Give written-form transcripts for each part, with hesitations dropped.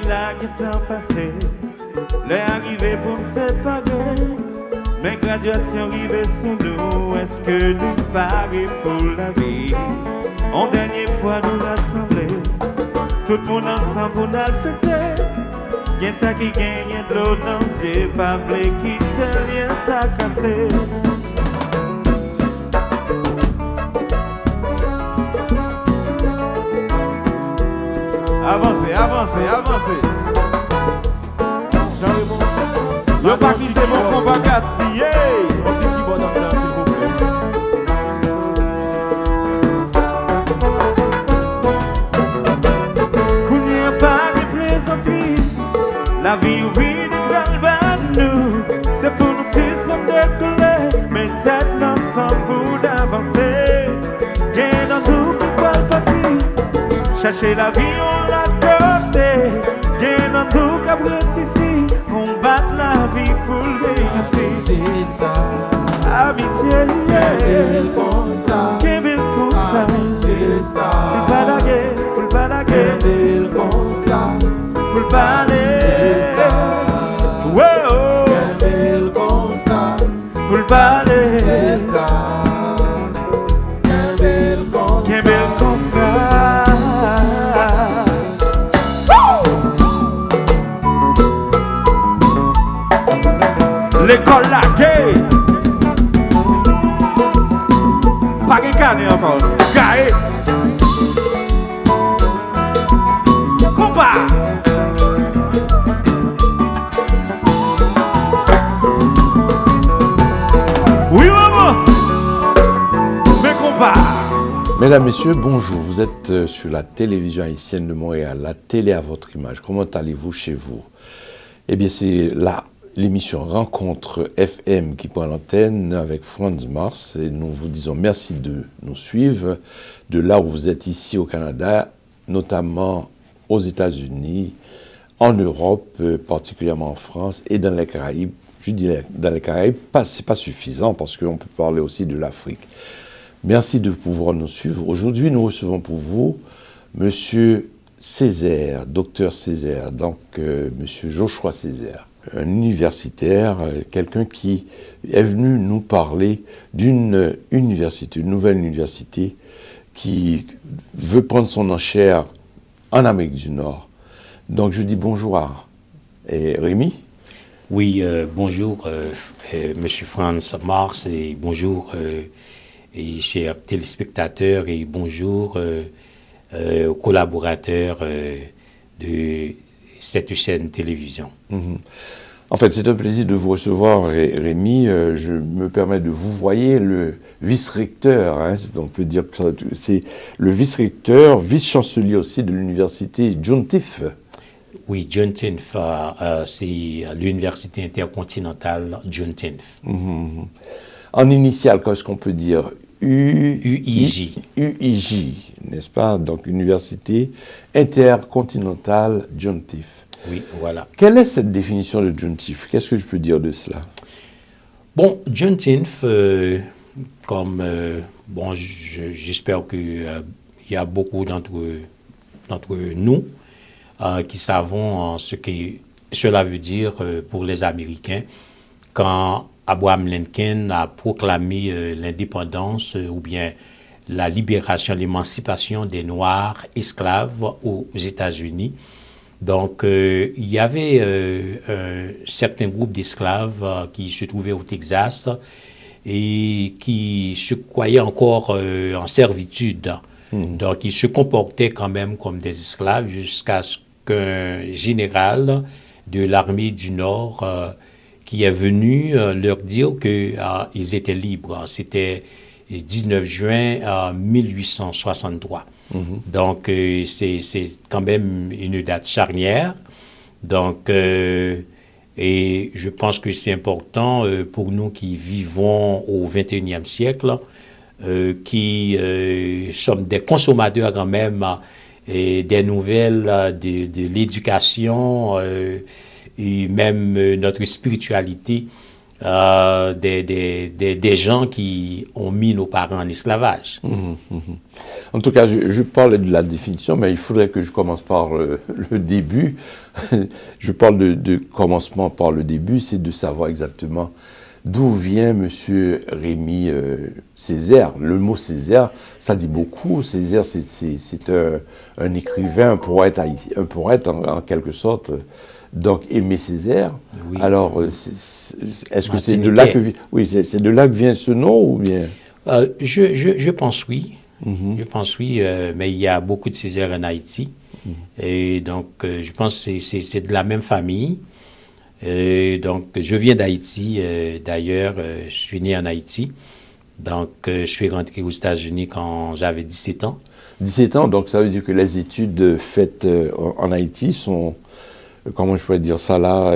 là qui temps passé, l'est arrivé pour nous séparer. Mais graduation arrivée sous nous, est-ce que nous parions pour la vie? En dernière fois nous rassembler, tout le monde ensemble pour nous fêter. Y'a ça qui gagne de l'eau dans ses yeux, pas v'lé quitter, rien ça cassé. Avancez, avancez, avancez. Yo pas quitter mon combat gaspillé. On dit qui va dans le s'il vous plaît. Qu'on n'y a pas de plaisanterie. La vie ou vie de bal nous. C'est pour nous six comme de colère. Mais tête ensemble pour d'avancer. Gain dans tout qui va le parti. Chercher la vie on l'a côté. Gain dans tout cabret ici. Combattre la vie pour le réussir. C'est ça. Amitié, Quel comme ça. Quel comme ça. C'est ça. Pour le balaguer. Quel comme ça. Pour le balai. C'est ça. Wow. Quel comme ça. Pour le balai. C'est ça. Quel comme ça. Quel comme ça. L'école la gay. Pas de canne encore. Gaé. Combat. Oui maman. Mais combat. Mesdames, Messieurs, bonjour. Vous êtes sur la télévision haïtienne de Montréal, la télé à votre image. Comment allez-vous chez vous? Eh bien, c'est là l'émission Rencontre FM qui prend l'antenne avec Franz Mars. Et nous vous disons merci de nous suivre de là où vous êtes ici au Canada, notamment aux États-Unis, en Europe, particulièrement en France et dans les Caraïbes. Je dis dans les Caraïbes, c'est pas suffisant parce qu'on peut parler aussi de l'Afrique. Merci de pouvoir nous suivre. Aujourd'hui, nous recevons pour vous Monsieur Césaire, docteur Césaire, donc Monsieur Joshua Césaire, un universitaire, quelqu'un qui est venu nous parler d'une université, une nouvelle université qui veut prendre son enchère en Amérique du Nord. Donc je dis bonjour à Rémi. Oui, bonjour Monsieur Franz Mars et bonjour et chers téléspectateurs et bonjour aux collaborateurs de cette chaîne télévision. Mm-hmm. En fait, c'est un plaisir de vous recevoir, Rémi. Je me permets de vous voyer le vice-recteur, hein, on peut dire que c'est le vice-recteur, vice-chancelier aussi de l'université John Tiff. Oui, John Tiff, c'est l'université intercontinentale John Tiff. Mm-hmm. En initial, qu'est-ce qu'on peut dire? UIJ. UIJ, n'est-ce pas? Donc, Université intercontinentale John Tiff. Oui, voilà. Quelle est cette définition de John Tiff? Qu'est-ce que je peux dire de cela? Bon, John Tiff, comme, bon, j'espère qu'il y a beaucoup d'entre nous qui savons ce que cela veut dire pour les Américains quand Abraham Lincoln a proclamé l'indépendance ou bien la libération, l'émancipation des Noirs esclaves aux États-Unis. Donc, il y avait un certain groupe d'esclaves qui se trouvaient au Texas et qui se croyaient encore en servitude. Donc, ils se comportaient quand même comme des esclaves jusqu'à ce qu'un général de l'armée du Nord qui est venu leur dire qu'ils étaient libres. C'était 19 juin 1863. Donc, c'est quand même une date charnière. Donc, et je pense que c'est important pour nous qui vivons au XXIe siècle, qui sommes des consommateurs quand même des nouvelles de l'éducation et même notre spiritualité des gens qui ont mis nos parents en esclavage. En tout cas, je parle de la définition, mais il faudrait que je commence par le début. Je parle de commencement par le début, c'est de savoir exactement d'où vient M. Rémi Césaire. Le mot Césaire, ça dit beaucoup. Césaire, c'est un écrivain, un poète en quelque sorte. Donc, Aimé Césaire. Oui. Alors, est-ce que c'est de là que c'est de là que vient ce nom ou bien? Je pense oui. Je pense oui, mais il y a beaucoup de Césaire en Haïti. Et donc, je pense que c'est de la même famille. Donc, je viens d'Haïti. D'ailleurs, je suis né en Haïti. Donc, je suis rentré aux États-Unis quand j'avais 17 ans. 17 ans, donc ça veut dire que les études faites en Haïti sont, comment je pourrais dire ça là,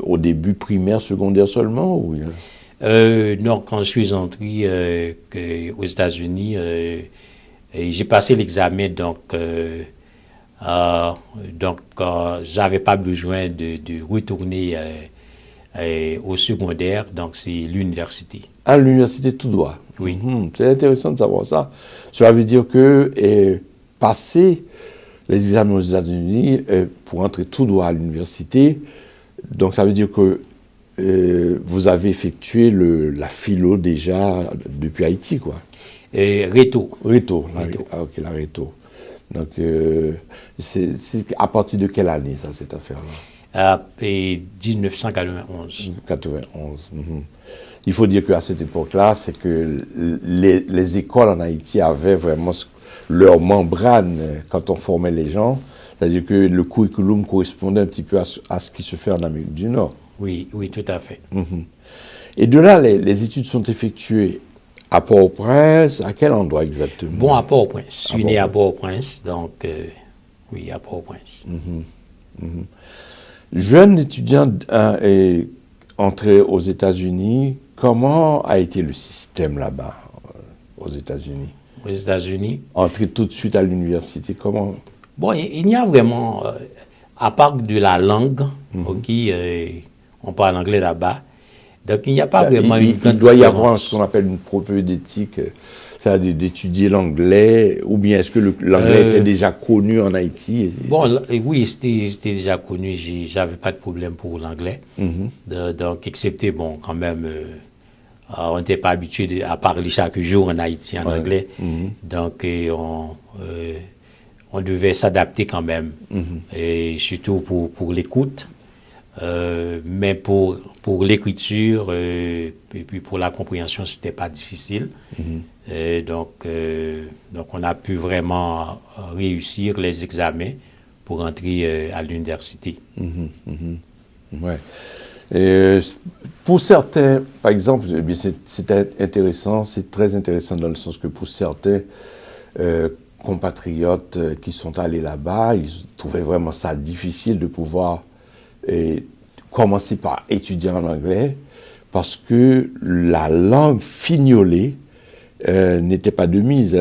au début primaire, secondaire seulement ou... Non, quand je suis entré aux États-Unis, j'ai passé l'examen, donc j'avais pas besoin de retourner au secondaire, donc c'est l'université. À l'université tout droit. Oui. C'est intéressant de savoir ça. Cela veut dire que passer les examens aux États-Unis pour entrer tout droit à l'université, donc ça veut dire que vous avez effectué la philo déjà depuis Haïti, quoi. Réto. Réto. Réto. Ah, ok, la Réto. Donc, c'est à partir de quelle année, ça, cette affaire-là? 1991. 91. Il faut dire qu'à cette époque-là, c'est que les écoles en Haïti avaient vraiment leur membrane quand on formait les gens. C'est-à-dire que le curriculum correspondait un petit peu à ce qui se fait en Amérique du Nord. Oui, oui, tout à fait. Et de là, les études sont effectuées à Port-au-Prince. À quel endroit exactement? Bon, à Port-au-Prince. Je suis né à Port-au-Prince, donc oui, à Port-au-Prince. Jeune étudiant entré aux États-Unis, comment a été le système là-bas, aux États-Unis? Aux États-Unis? Entrer tout de suite à l'université, comment? Bon, il n'y a vraiment, à part de la langue, ok, on parle anglais là-bas, donc il n'y a pas vraiment une grande différence. Il doit y avoir ce qu'on appelle une propédeutique, c'est-à-dire d'étudier l'anglais, ou bien est-ce que l'anglais était déjà connu en Haïti? Bon, oui, c'était déjà connu, j'avais pas de problème pour l'anglais, donc excepté, bon, quand même, on n'était pas habitué à parler chaque jour en Haïti en anglais, donc on devait s'adapter quand même, et surtout pour l'écoute, mais pour l'écriture et puis pour la compréhension, c'était pas difficile. Donc on a pu vraiment réussir les examens pour entrer à l'université. Ouais. Et pour certains, par exemple, c'est intéressant, c'est très intéressant dans le sens que pour certains compatriotes qui sont allés là-bas, ils trouvaient vraiment ça difficile de pouvoir commencer par étudier en anglais parce que la langue fignolée n'était pas de mise.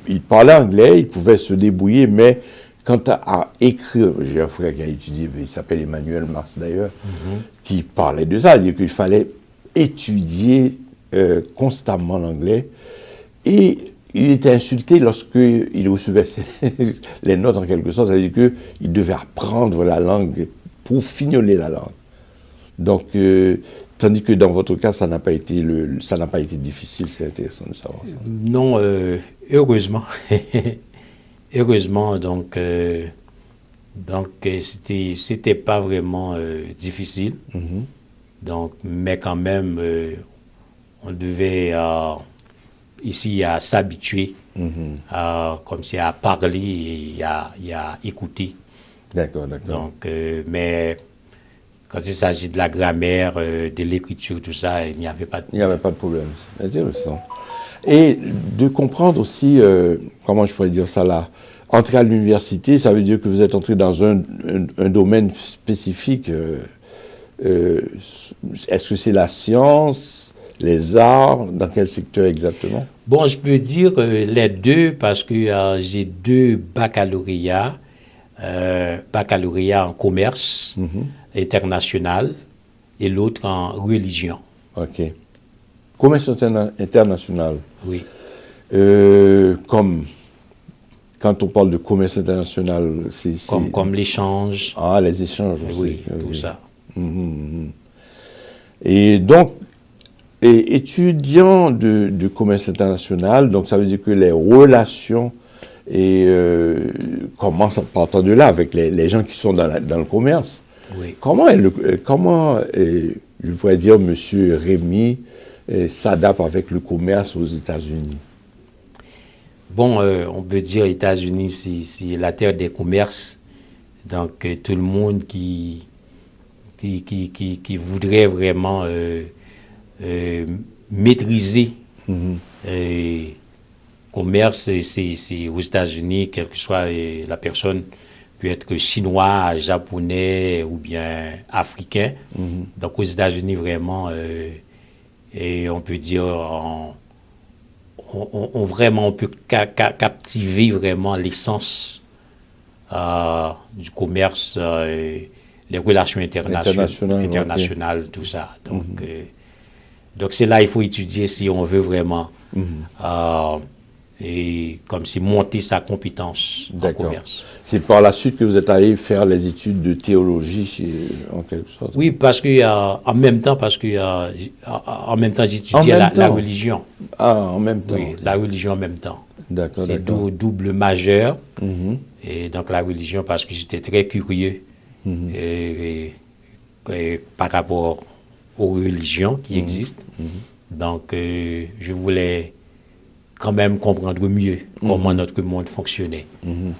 Ils parlaient anglais, ils pouvaient se débrouiller, mais quant à écrire, j'ai un frère qui a étudié, il s'appelle Emmanuel Mars d'ailleurs, qui parlait de ça, c'est-à-dire qu'il fallait étudier constamment l'anglais et il était insulté lorsqu'il recevait les notes en quelque sorte, c'est-à-dire qu'il devait apprendre la langue pour fignoler la langue. Donc, tandis que dans votre cas, ça n'a pas été difficile, c'est intéressant de savoir ça. Non, heureusement. Heureusement, donc c'était pas vraiment difficile. Donc, mais quand même, on devait ici à s'habituer, comme si à parler et à écouter. D'accord. Donc, mais quand il s'agit de la grammaire, de l'écriture, tout ça, il n'y avait pas de problème. Il n'y avait pas de problème. Intéressant. Et de comprendre aussi, comment je pourrais dire ça là, entrer à l'université, ça veut dire que vous êtes entré dans un domaine spécifique. Est-ce que c'est la science, les arts, dans quel secteur exactement? Bon, je peux dire les deux parce que j'ai 2 baccalauréats. Baccalauréat en commerce international et l'autre en religion. OK. Commerce international. Oui. Comme quand on parle de commerce international, c'est Comme l'échange. Ah, les échanges aussi. Oui, tout ça. Et donc, étudiant de commerce international, donc ça veut dire que les relations commencent en partant de là avec les gens qui sont dans le commerce. Oui. Comment je pourrais dire, M. Rémy s'adapte avec le commerce aux États-Unis? Bon, on peut dire États-Unis, c'est la terre des commerces. Donc, tout le monde qui voudrait vraiment maîtriser commerce, c'est aux États-Unis, quelle que soit la personne, peut être chinois, japonais ou bien africain. Donc, aux États-Unis, vraiment, et on peut dire, on peut captiver vraiment l'essence du commerce, les relations internationales, tout ça. Donc c'est là il faut étudier si on veut vraiment et comme si monter sa compétence en commerce. C'est par la suite que vous êtes allé faire les études de théologie en quelque sorte. Oui, parce que en même temps j'étudiais la religion. Ah, en même temps. Oui, la religion en même temps. D'accord. C'est double majeur. Et donc la religion parce que j'étais très curieux et par rapport aux religions qui existent. Donc je voulais quand même comprendre mieux comment notre monde fonctionnait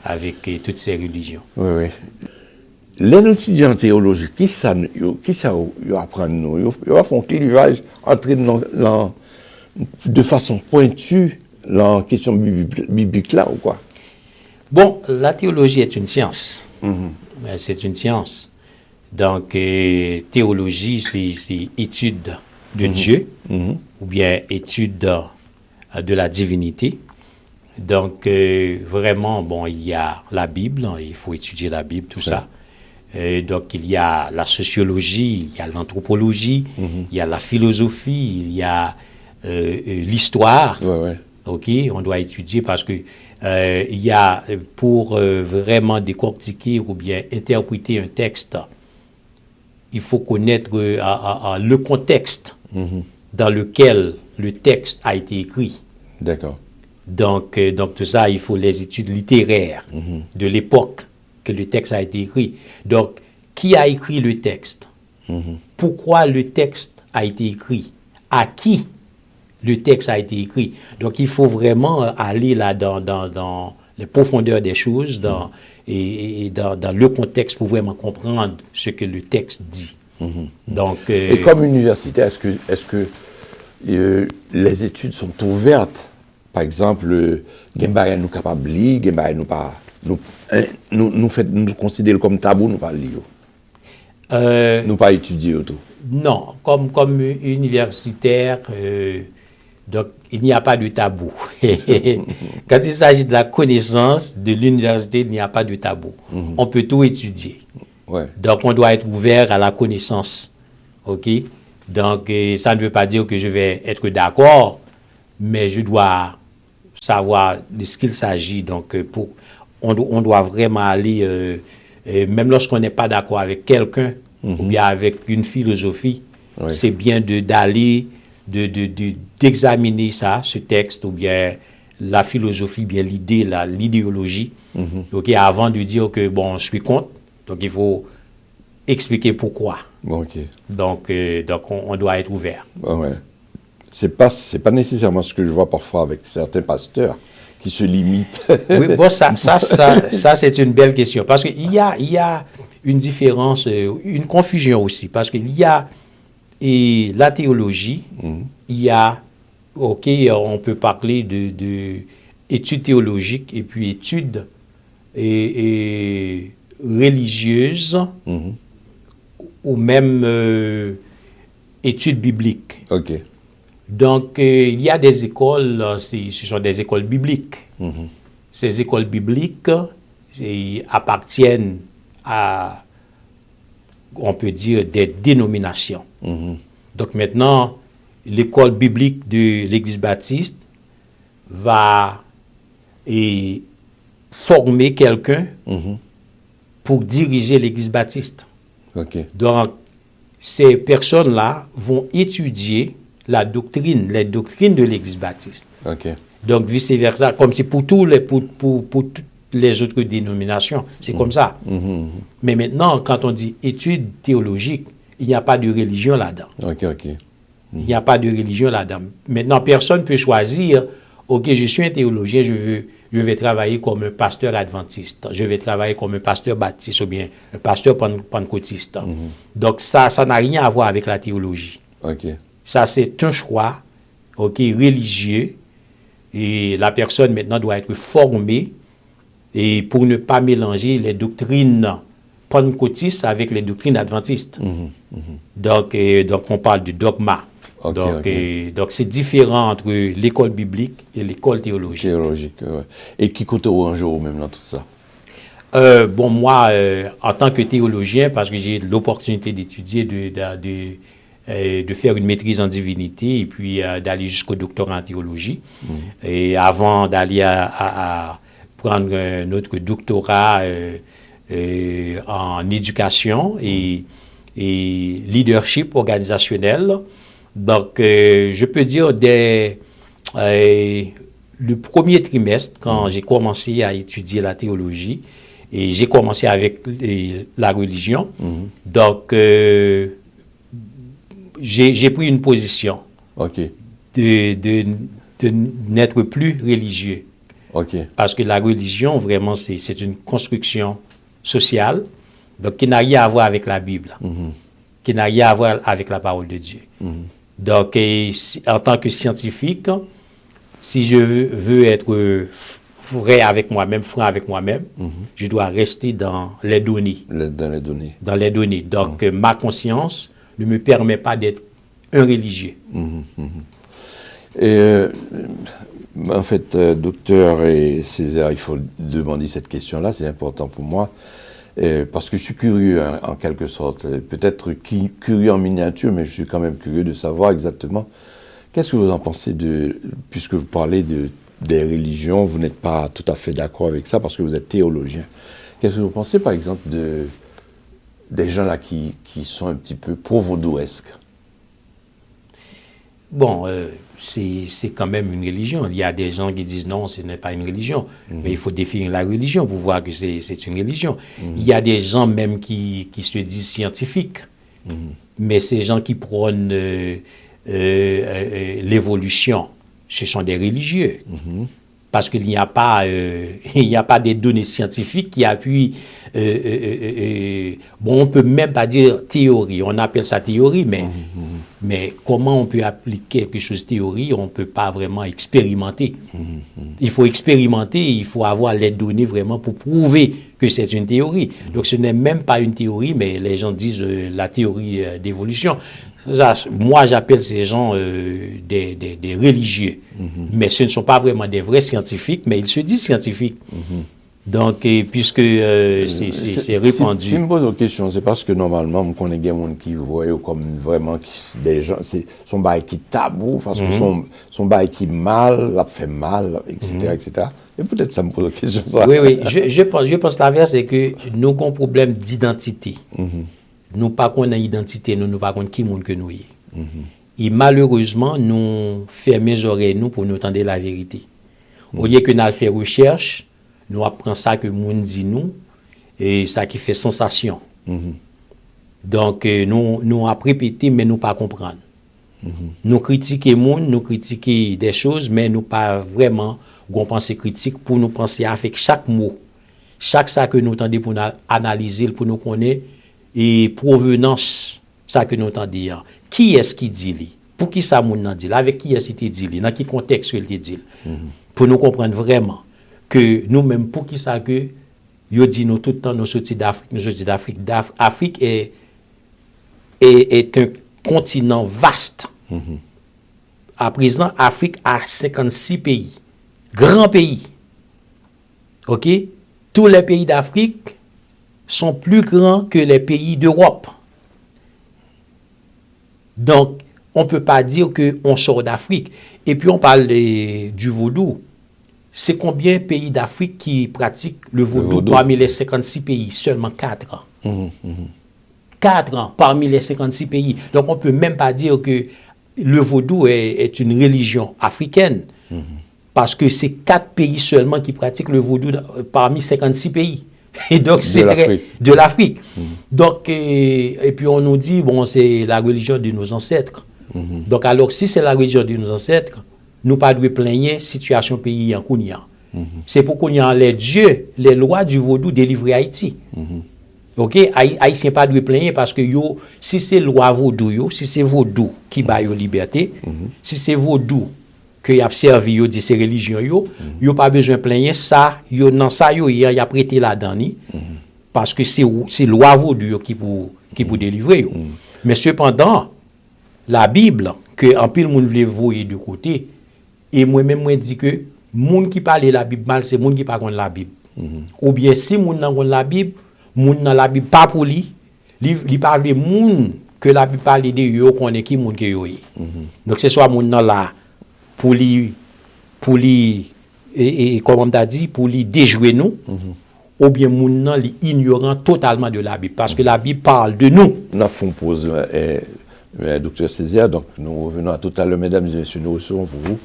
avec toutes ces religions. Oui, oui. Les étudiants en théologie, qui ça apprennent nous? Ils font un clivage entre de façon pointue la question biblique là ou quoi? Bon, la théologie est une science. C'est une science. Donc, théologie, c'est étude de Dieu ou bien étude de la divinité. Donc, vraiment, bon, il y a la Bible, il faut étudier la Bible, tout ça. Donc, il y a la sociologie, il y a l'anthropologie, il y a la philosophie, il y a l'histoire. OK, on doit étudier parce que il y a, pour vraiment décortiquer ou bien interpréter un texte, il faut connaître le contexte dans lequel le texte a été écrit. D'accord. Donc tout ça, il faut les études littéraires de l'époque que le texte a été écrit. Donc, qui a écrit le texte? Pourquoi le texte a été écrit? À qui le texte a été écrit? Donc, il faut vraiment aller là dans les profondeurs des choses et dans le contexte pour vraiment comprendre ce que le texte dit. Donc, et comme universitaire, est-ce que les études sont ouvertes? Par exemple, Gembaya nous capable de lire, Gembaya nous pas nous considérons comme tabou, nous pas lire. Nous pas étudier tout. Non, comme universitaire, donc il n'y a pas de tabou. Quand il s'agit de la connaissance de l'université, il n'y a pas de tabou. On peut tout étudier. Donc on doit être ouvert à la connaissance. OK? Donc ça ne veut pas dire que je vais être d'accord, mais je dois savoir de ce qu'il s'agit. Donc on doit vraiment aller, même lorsqu'on n'est pas d'accord avec quelqu'un, ou bien avec une philosophie, c'est bien d'aller, d'examiner ça, ce texte, ou bien la philosophie, bien l'idée, l'idéologie, okay, avant de dire que, bon, je suis contre, donc il faut expliquer pourquoi. Donc on doit être ouvert. C'est pas nécessairement ce que je vois parfois avec certains pasteurs qui se limitent. Oui, bon, ça c'est une belle question, parce qu'il y a une différence, une confusion aussi, parce qu'il y a la théologie, il y a, OK, on peut parler de études théologiques et puis études religieuses ou même études bibliques. OK. Donc, il y a des écoles, ce sont des écoles bibliques. Ces écoles bibliques appartiennent à, on peut dire, des dénominations. Donc maintenant, l'école biblique de l'Église baptiste va former quelqu'un pour diriger l'Église baptiste. OK. Donc, ces personnes-là vont étudier les doctrines de l'Église baptiste. OK. Donc, vice-versa, comme c'est pour toutes les autres dénominations, c'est comme ça. Mais maintenant, quand on dit études théologiques, il n'y a pas de religion là-dedans. OK. Il n'y a pas de religion là-dedans. Maintenant, personne ne peut choisir, OK, je suis un théologien, je vais travailler comme un pasteur adventiste, je vais travailler comme un pasteur baptiste ou bien un pasteur pentecôtiste. Donc, ça n'a rien à voir avec la théologie. OK. Ça, c'est un choix, OK, religieux. Et la personne, maintenant, doit être formée et pour ne pas mélanger les doctrines pentecôtistes avec les doctrines adventistes. Donc, on parle du dogma. Okay, donc, c'est différent entre l'école biblique et l'école théologique. Théologique, ouais. Et qui coûte un jour même dans tout ça? Bon, moi, en tant que théologien, parce que j'ai l'opportunité d'étudier, de faire une maîtrise en divinité et puis d'aller jusqu'au doctorat en théologie. Et avant d'aller à prendre notre doctorat en éducation et leadership organisationnel. Donc, je peux dire le premier trimestre, quand j'ai commencé à étudier la théologie, et j'ai commencé avec la religion, donc j'ai pris une position de n'être plus religieux. Parce que la religion, vraiment, c'est une construction sociale, donc qui n'a rien à voir avec la Bible, qui n'a rien à voir avec la parole de Dieu. Donc, en tant que scientifique, si je veux être vrai avec moi-même, franc avec moi-même, je dois rester dans les données. Dans les données. Donc, ma conscience ne me permet pas d'être un religieux. En fait, docteur et Césaire, il faut demander cette question-là, c'est important pour moi, parce que je suis curieux, en quelque sorte, peut-être curieux en miniature, mais je suis quand même curieux de savoir exactement qu'est-ce que vous en pensez puisque vous parlez des religions, vous n'êtes pas tout à fait d'accord avec ça parce que vous êtes théologien. Qu'est-ce que vous pensez, par exemple, des gens là qui sont un petit peu pro-vaudouesques? Bon, c'est quand même une religion. Il y a des gens qui disent non, ce n'est pas une religion. Mais il faut définir la religion pour voir que c'est une religion. Il y a des gens même qui se disent scientifiques. Mais ces gens qui prônent l'évolution, ce sont des religieux. Parce qu'il n'y a pas des données scientifiques qui appuient. Bon, on ne peut même pas dire théorie. On appelle ça théorie, mais comment on peut appliquer quelque chose de théorie? On ne peut pas vraiment expérimenter. Il faut expérimenter, il faut avoir les données vraiment pour prouver que c'est une théorie. Donc, ce n'est même pas une théorie, mais les gens disent la théorie d'évolution. Moi, j'appelle ces gens des religieux. Mais ce ne sont pas vraiment des vrais scientifiques, mais ils se disent scientifiques. Donc, puisque c'est répandu. Si je me pose une question, c'est parce que normalement, on connaît des gens qui voient comme vraiment des gens, c'est son bail qui tabou, parce que son bail qui mal, l'a fait mal, etc., etc. Et peut-être ça me pose une question. Ça. Oui, je pense l'inverse, c'est que nous avons un problème d'identité. Nous pas qu'on a identité, nous pas qu'on qui monde que nous y. Et malheureusement, nous fermons les oreilles nous pour nous entendre la vérité. Au lieu que nous faisons recherche, nous apprenons ça que monde dit nous et ça qui fait sensation. Donc nous avons répété mais nous pas comprendre. Nous critiquons monde, nous critiquons des choses mais nous pas vraiment gon pensée critique pour nous penser avec chaque mot, chaque ça que nous entendons pour nous analyser, pour nous connaître et provenance ça que nous entendons. Qui est-ce qui dit li? Pour qui ça moun nan dit? Avec qui est-ce qu'il dit li? Dans quel contexte il dit? Pour nous comprendre vraiment que nous-mêmes, pour qui ça que yo dit nous tout le temps nous sortis d'Afrique, Afrique est un continent vaste. À présent, Afrique a 56 pays, grands pays. OK? Tous les pays d'Afrique sont plus grands que les pays d'Europe. Donc, on ne peut pas dire qu'on sort d'Afrique. Et puis on parle du vaudou. C'est combien de pays d'Afrique qui pratiquent le vaudou parmi les 56 pays? Seulement 4 ans. 4 ans parmi les 56 pays. Donc on ne peut même pas dire que le vaudou est une religion africaine. Parce que c'est 4 pays seulement qui pratiquent le vaudou parmi 56 pays. Et donc c'est de l'Afrique. Donc, et puis on nous dit, bon, c'est la religion de nos ancêtres. Donc alors si c'est la religion de nos ancêtres, nous pas de plaigner situation pays en Kounia. C'est pour Kounia les dieux, les lois du vaudou délivrées Haïti. OK, Haïtien pas de plaigner parce que si c'est loi vaudou si c'est vaudou qui ba yo liberté, si c'est vaudou que y a servi yo de ces religions yo pas besoin plaigner ça, yo nan ça yo y a prêté la dani parce que c'est loi vaudou qui pour délivrer yo. Mais cependant la Bible que en pile moun vle voyer de côté et moi-même moi dit que moun qui parle la Bible mal c'est moun qui pas connaît la Bible. Ou bien si moun nan connaît la Bible, moun nan la Bible pas pour li parle moun que la Bible parle de yo connaît qui moun que yo. Donc c'est soit moun nan là pour li et comme on t'a dit pour li déjouer nous. Ou bien moun nan li ignorant totalement de la Bible parce que la Bible parle de nous. On a fait une pause docteur Césaire, donc nous revenons à tout à l'heure, mesdames et messieurs, nous recevons pour vous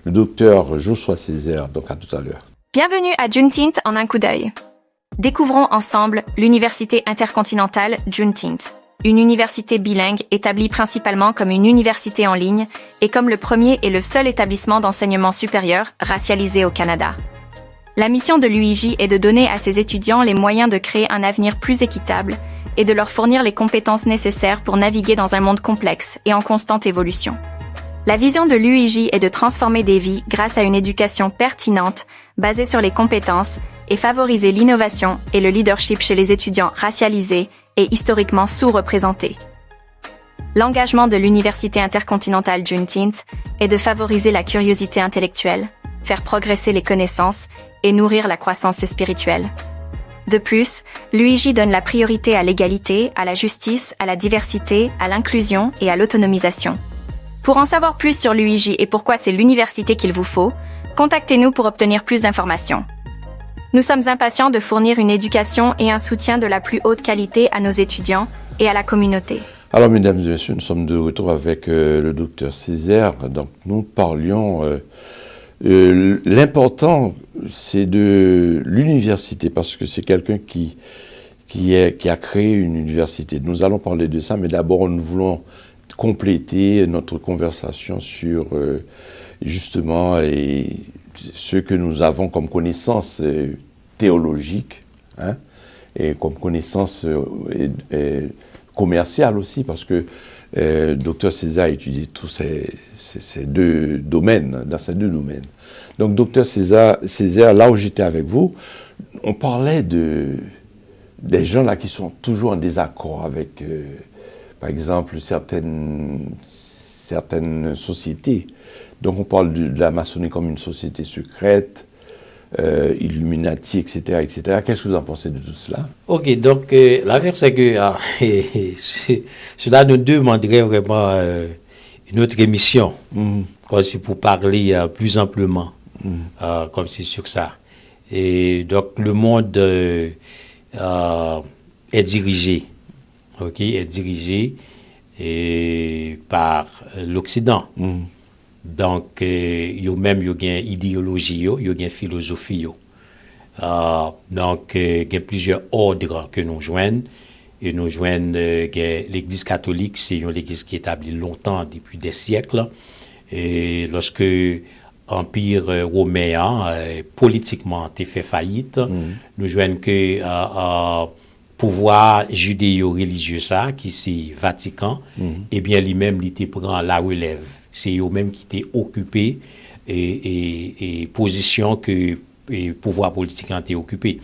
le docteur Joshua Césaire, donc à tout à l'heure. Bienvenue à Juneteenth en un coup d'œil. Découvrons ensemble l'Université intercontinentale Juneteenth, une université bilingue établie principalement comme une université en ligne et comme le premier et le seul établissement d'enseignement supérieur racialisé au Canada. La mission de l'UIJ est de donner à ses étudiants les moyens de créer un avenir plus équitable et de leur fournir les compétences nécessaires pour naviguer dans un monde complexe et en constante évolution. La vision de l'UIJ est de transformer des vies grâce à une éducation pertinente, basée sur les compétences, et favoriser l'innovation et le leadership chez les étudiants racialisés et historiquement sous-représentés. L'engagement de l'Université intercontinentale Juneteenth est de favoriser la curiosité intellectuelle, faire progresser les connaissances et nourrir la croissance spirituelle. De plus, l'UIJ donne la priorité à l'égalité, à la justice, à la diversité, à l'inclusion et à l'autonomisation. Pour en savoir plus sur l'UIJ et pourquoi c'est l'université qu'il vous faut, contactez-nous pour obtenir plus d'informations. Nous sommes impatients de fournir une éducation et un soutien de la plus haute qualité à nos étudiants et à la communauté. Alors, mesdames et messieurs, nous sommes de retour avec le docteur Césaire. Donc, nous parlions... l'important, c'est de l'université, parce que c'est quelqu'un qui a créé une université. Nous allons parler de ça, mais d'abord, nous voulons compléter notre conversation sur justement ce que nous avons comme connaissance théologique, hein, et comme connaissance commerciale aussi, parce que Dr Césaire a étudié tous ces deux domaines, dans ces deux domaines. Donc, Dr Césaire, là où j'étais avec vous, on parlait des gens là qui sont toujours en désaccord avec, par exemple, certaines sociétés. Donc, on parle de la maçonnerie comme une société secrète, Illuminati, etc., etc. Qu'est-ce que vous en pensez de tout cela? Ok, donc l'affaire c'est que cela nous demanderait vraiment une autre émission, comme si pour parler plus amplement, comme c'est sur ça. Et donc le monde est dirigé, ok, par l'Occident. Donc, yo même yo gen idéologie yo gen philosophie yo. Donc, gen plusieurs ordres que nous joignent. Et nous joignent l'Église catholique, c'est une église qui est établie longtemps, depuis des siècles. Et lorsque l'Empire romain, politiquement, a fait faillite, nous joignent que pouvoir judéo-religieux ça, qui c'est Vatican, eh bien, lui-même, il prend la relève. C'est eux-mêmes qui étaient occupés et position que le pouvoir politique a été occupé.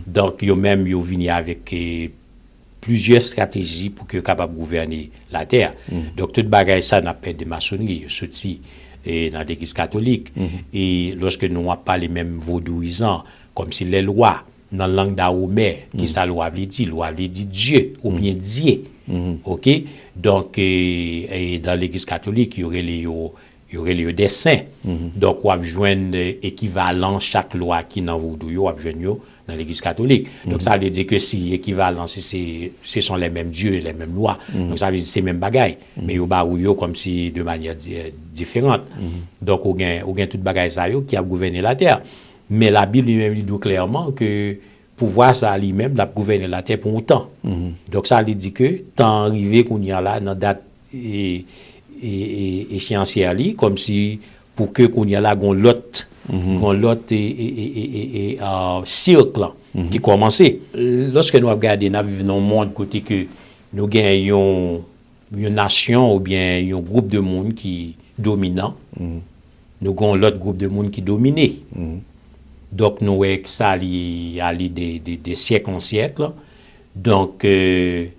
Donc, eux-mêmes, ils viennent avec plusieurs stratégies pour que capable de gouverner la terre. Donc, toute bagaille, ça n'a pas de maçonnerie, sorti dans l'église catholique. Et lorsque nous n'avons pas les mêmes vaudouisants, comme si les lois, dans la langue d'Ahomère, qui ça loi veut dire Dieu, ou bien Dieu. OK? Donc, et dans l'Église catholique, il y aurait les des saints. Donc, on va joindre équivalent chaque loi qui n'en vaudou, on va joindre dans l'Église catholique. Donc, ça veut dire que si équivalent, ce sont les mêmes dieux, les mêmes lois. Donc, ça veut dire que c'est les mêmes bagailles. Mais au barouillot comme si de manière différente. Donc, on gagne toute bagaille ça qui a gouverné la terre. Mais la Bible lui-même dit clairement que pouvoir ça lui-même l'a gouverné la terre pour autant. Donc, ça lui dit que tant arrivé qu'on y a là, dans date échéancière comme si pour que qu'on y a là l'autre cercle qui commençait. Lorsque nous regardons nous vivons dans un monde côté que nous gagnons une nation ou bien un groupe de monde qui dominant, nous avons l'autre groupe de monde qui dominé. Donc nous voyons que ça allait des siècles en siècles. Donc ils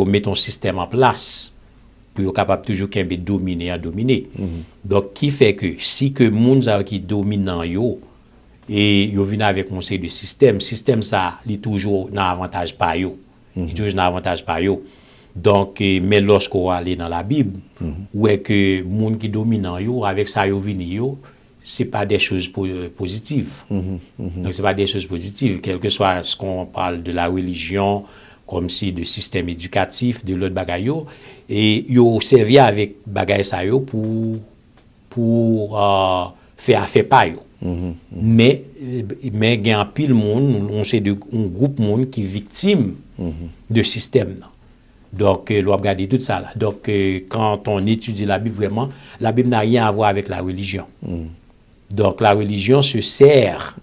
mettent un système en place pour être capable toujours de dominer à dominer. Donc, qui fait que si que gens qui dominant yo et yo viennent avec un conseil de système ça, il toujours un avantage pas yo. Il toujours un avantage pas yo. Donc, mais lorsqu'on va aller dans la Bible, où est que gens qui dominant yo avec ça yo vini yo, c'est pas des choses positives. Donc, c'est pas des choses positives, quel que soit ce qu'on parle de la religion, comme si de système éducatif, de l'autre bagaille, et yo servi avec bagaille ça yo pour faire affaire pas yo. Mais il y a un pile monde, on sait un groupe monde qui est victime de système là. Donc l'on regarder tout ça là. Donc quand on étudie la Bible vraiment, la Bible n'a rien à voir avec la religion. Donc la religion se sert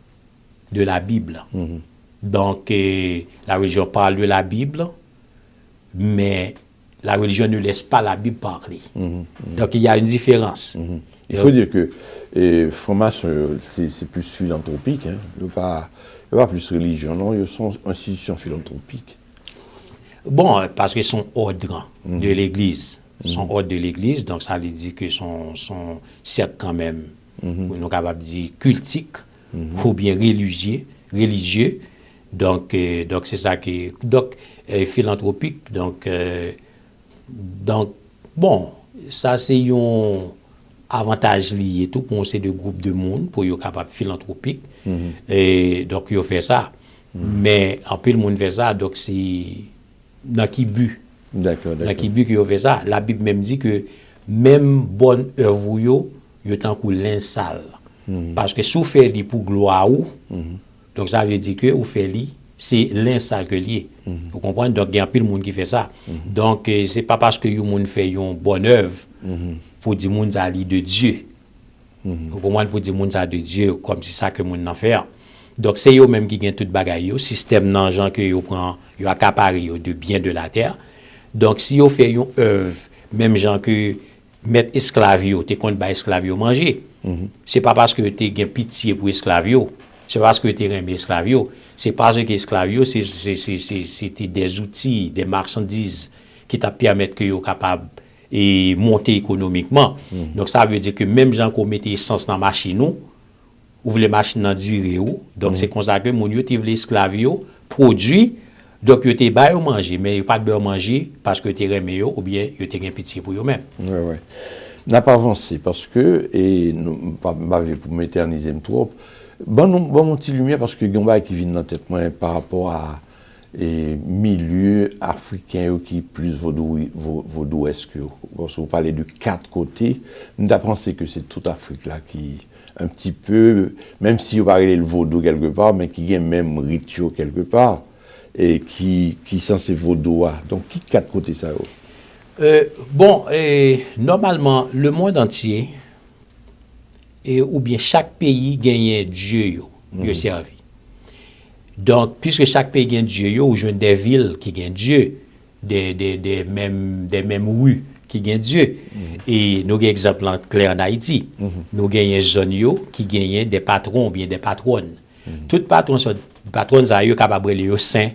de la Bible. Donc, la religion parle de la Bible, mais la religion ne laisse pas la Bible parler. Donc, il y a une différence. Il faut dire que Fromage, c'est plus philanthropique. Il n'y a pas plus religion, non, ils sont institutions philanthropiques. Bon, parce qu'ils sont ordres de l'Église. Ils sont ordres de l'Église, donc ça veut dire que sont certes quand même, on est capable de dire cultique, ou bien religieux. Donc c'est ça qui est philanthropique. Donc bon, ça c'est un avantage lié tout pour ces deux groupes de monde pour être capable philanthropique. Et donc ils fait ça. Mais en plus le monde fait ça, donc c'est dans qui but. D'accord. Dans qui but qu'ils fait ça. La Bible même dit que même bonne œuvre yo tant que l'un sale. Parce que si vous faites pour gloire ou donc ça veut dire que vous faites c'est l'insal que lié. Vous comprenez? Donc il y a pile monde qui fait ça. Donc c'est pas parce que vous monde fait une bonne œuvre pour dire monde ça de Dieu. Vous comprenez? Pour dire monde ça de Dieu comme si ça que monde n'en fait. Donc c'est eux même qui gagne toute bagaille yo, système nan gens que yo prend, yo accaparé de biens de la terre. Donc si vous fait une œuvre même gens que mettre esclave yo, t'es compte ba esclave yo manger. C'est pas parce que tu as pitié pour esclave yo, c'est parce que tu aimes esclave yo, c'est parce que esclave yo c'était des outils, des marchandises qui t'a permettre que yo capable et monter économiquement. Donc ça veut dire que même gens qu'on mettait essence dans machine nous, ouvre les machines dans durée ou, donc c'est comme ça que mon yo te vle esclave yo produit, donc yo te ba yo manger mais yo pas de manger parce que tu aime yo ou bien yo te gen pitié pour yo même. Ouais. N'a pas avancé parce que, et nous, pas pour m'éterniser trop, bon petit lumière parce que Gomba qui vient dans la tête moi par rapport à milieu africain qui plus vaudouesque. Parce que vous parlez de 4 côtés, nous avons pensé que c'est toute Afrique là qui un petit peu, même si vous parlez le vaudou quelque part, mais qui a même rituel quelque part et qui censé vaudois. Donc qui 4 côtés ça? Normalement, le monde entier, ou bien chaque pays gagne Dieu, yo servi. Donc, puisque chaque pays gagne Dieu, ou jeune des villes qui gagnent Dieu, des mêmes rues qui gagnent Dieu. Et nous avons un exemple clair en Haïti. Nous avons des zones qui gagnent des patrons ou bien des patronnes. Toutes patronnes, ça sont capables de les saints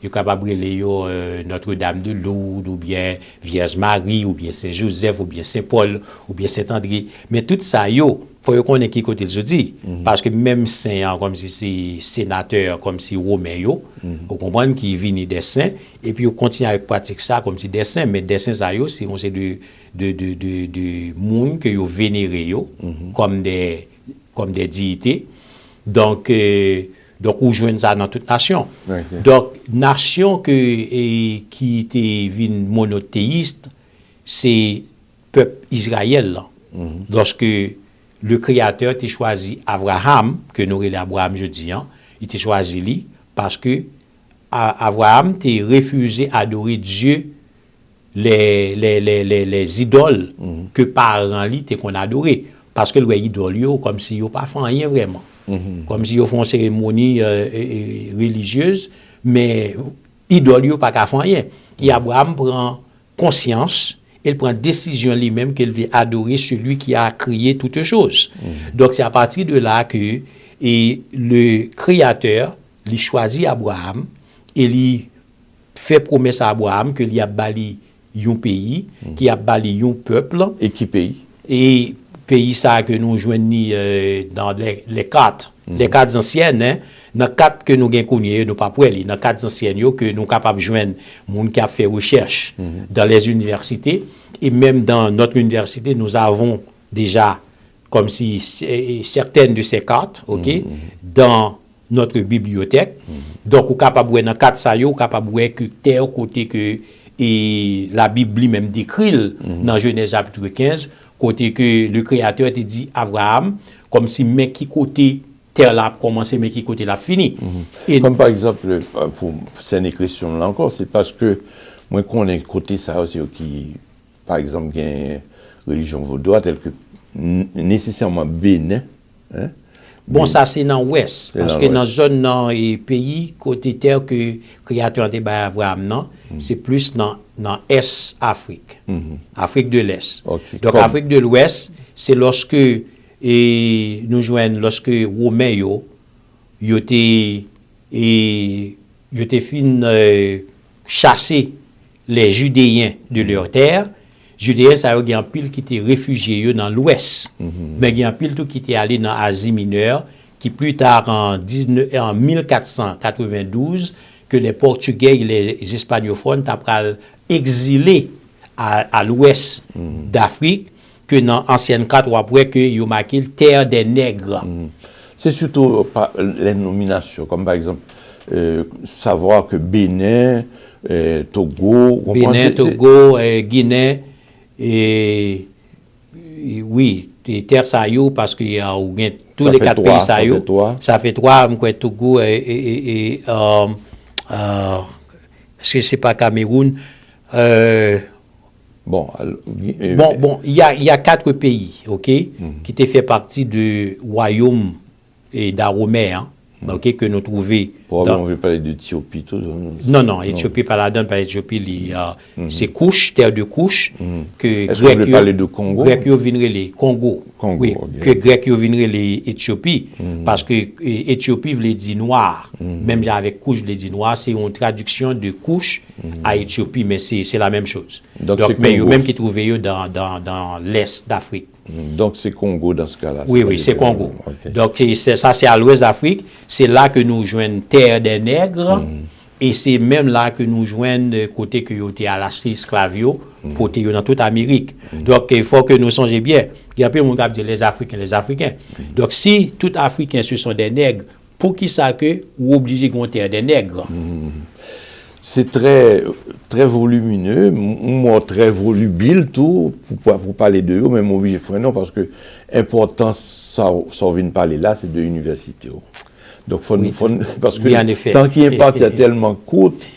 Yo capable de Notre-Dame de Lourdes, ou bien Vierge Marie, ou bien Saint-Joseph, ou bien Saint-Paul, ou bien Saint-André. Mais tout ça, faut yo connaître qui côté je dis. Parce que même saint, comme si c'est sénateur, comme si Romain, vous comprenez qu'ils viennent des saints, et puis on continue avec pratique ça comme si des saints, mais des saints ça c'est on sait de monde que yo vénéré comme des divinités. Donc on joint ça dans toute nation. Okay. Donc nation qui était monothéiste, c'est peuple Israël là. Lorsque le Créateur t'a choisi Abraham, que nous relèvons Abraham jeudi, il t'a choisi lui parce que Abraham t'a refusé d'adorer Dieu les idoles que parents lui t'ont qu'on adoré, parce que les idoles comme si ils pas fait rien vraiment, comme si ils font une cérémonie religieuse, mais idoles pas faire rien. Et Abraham prend conscience. Il prend décision lui-même qu'il veut adorer celui qui a créé toutes choses. Donc c'est à partir de là que le Créateur lui choisit Abraham et lui fait promesse à Abraham qu'il y a bali un pays, qu'il y a bali un peuple. Et qui pays? Et pays ça que nous joignons dans les quatre anciennes, hein, dans quatre que nous gagnons connu, nous pas pour aller, dans quatre anciennes que nous capables de joindre monde qui a fait recherche dans les universités, et même dans notre université nous avons déjà comme si certaines de ces cartes, OK, dans notre bibliothèque. Donc, on est capable de dans quatre ça yo, capable de que tel côté que et la Bible même décrit dans Genèse chapitre 15, côté que le Créateur te dit Abraham comme si mais qui côté terre là commencé mais qui côté là fini. Et comme par exemple pour cette question là encore, c'est parce que moi qu'on est côté ça aussi qui par exemple une religion vaudoise telle que nécessairement Bénin, hein? Bon, ça c'est dans l'ouest, parce que dans la zone dans les pays côté terre que Créateur de Abraham non, c'est plus dans Est Afrique, Afrique de l'Est. Okay. Donc Afrique de l'Ouest, c'est lorsque nous joignons lorsque Romains yo fin chasser les Judéens de leur terre. Judéens, ça y a un pile qui était réfugié dans l'ouest. Mais il y a un pile tout qui était allé dans l'Asie mineure, qui plus tard en 1492, que les Portugais et les Hispanophones t'ont exilé à l'ouest d'Afrique, que dans l'ancienne carte, après que ils ont marqué terre des nègres. C'est surtout les nominations, comme par exemple, savoir que Bénin, Togo... Togo, Guinée, et oui, terre ça y parce qu'il y a tous les quatre pays ça y ça fait trois, Togo et est-ce que c'est pas Cameroun? Bon, il y a quatre pays, OK, qui étaient fait partie du royaume et d'Aromé, hein, OK, que nous trouvons. On veut parler d'Éthiopie, tout. Non, Éthiopie, pas là-dedans, pas Éthiopie, c'est couche, terre de couche. Est-ce qu'on veut parler de Congo? Grec, ils viendraient les Congo. Oui, que grec, ils viendraient les Éthiopie, parce que Éthiopie veut dire noir. Même avec couche, veut dire noir, c'est une traduction de couche à Éthiopie, mais c'est la même chose. Donc mais même qui trouvaient dans l'Est d'Afrique. Donc c'est Congo dans ce cas-là. Oui, c'est Congo. Okay. Donc ça c'est à l'ouest d'Afrique. C'est là que nous joignons terre des nègres. Et c'est même là que nous joignons côté que nous étions à la esclavio pour te dans toute Amérique. Donc il faut que nous songions bien. Il y a plus de monde qui dit les Africains. Donc si tout Africains ce sont des nègres, pour qui ça que ou obligé de terre des nègres? C'est très, très volumineux, moi très volubile tout, pour parler de eux, même obligé de non, parce que l'importance, ça vient de parler là, c'est de l'université. Donc, parce que en effet. Tant qu'il est parti tellement courte,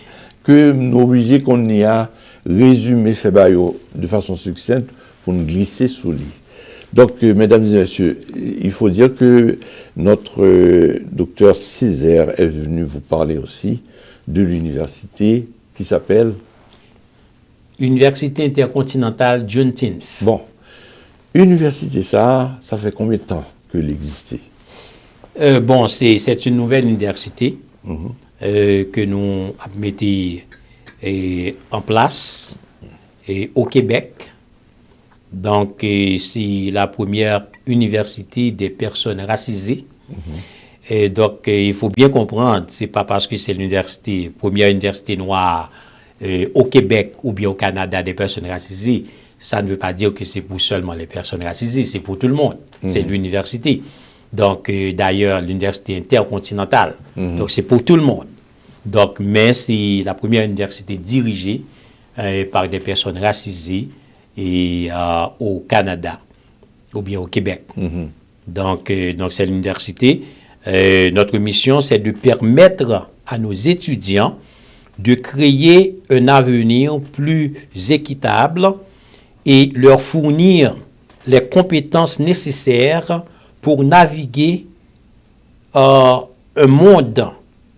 que nous sommes obligés qu'on y a résumé, fait de façon succincte, pour nous glisser sous lit. Donc, mesdames et messieurs, il faut dire que notre docteur Césaire est venu vous parler aussi de l'université qui s'appelle Université intercontinentale John Tinff. Bon, université ça fait combien de temps qu'elle existait? Bon, c'est une nouvelle université que nous mettons en place au Québec. Donc, c'est la première université des personnes racisées. Et donc, il faut bien comprendre, c'est pas parce que c'est l'université, première université noire au Québec ou bien au Canada des personnes racisées, ça ne veut pas dire que c'est pour seulement les personnes racisées, c'est pour tout le monde. C'est l'université. Donc, d'ailleurs, l'université intercontinentale. Donc, c'est pour tout le monde. Donc, mais c'est la première université dirigée par des personnes racisées au Canada ou bien au Québec. Donc c'est l'université. Notre mission, c'est de permettre à nos étudiants de créer un avenir plus équitable et leur fournir les compétences nécessaires pour naviguer un monde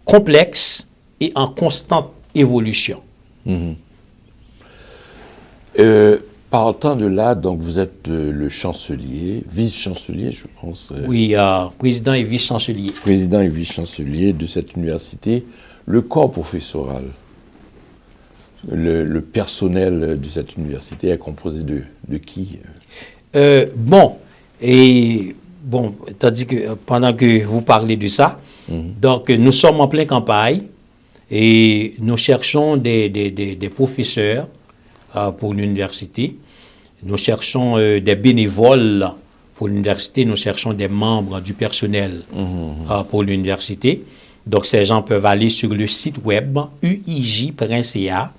complexe et en constante évolution. Partant de là, donc vous êtes le chancelier, vice-chancelier, je pense. Oui, président et vice-chancelier. Président et vice-chancelier de cette université. Le corps professoral, le personnel de cette université est composé de qui? Tandis que pendant que vous parlez de ça, donc nous sommes en pleine campagne et nous cherchons des professeurs pour l'université. Nous cherchons des bénévoles pour l'université. Nous cherchons des membres du personnel pour l'université. Donc, ces gens peuvent aller sur le site web uij.ca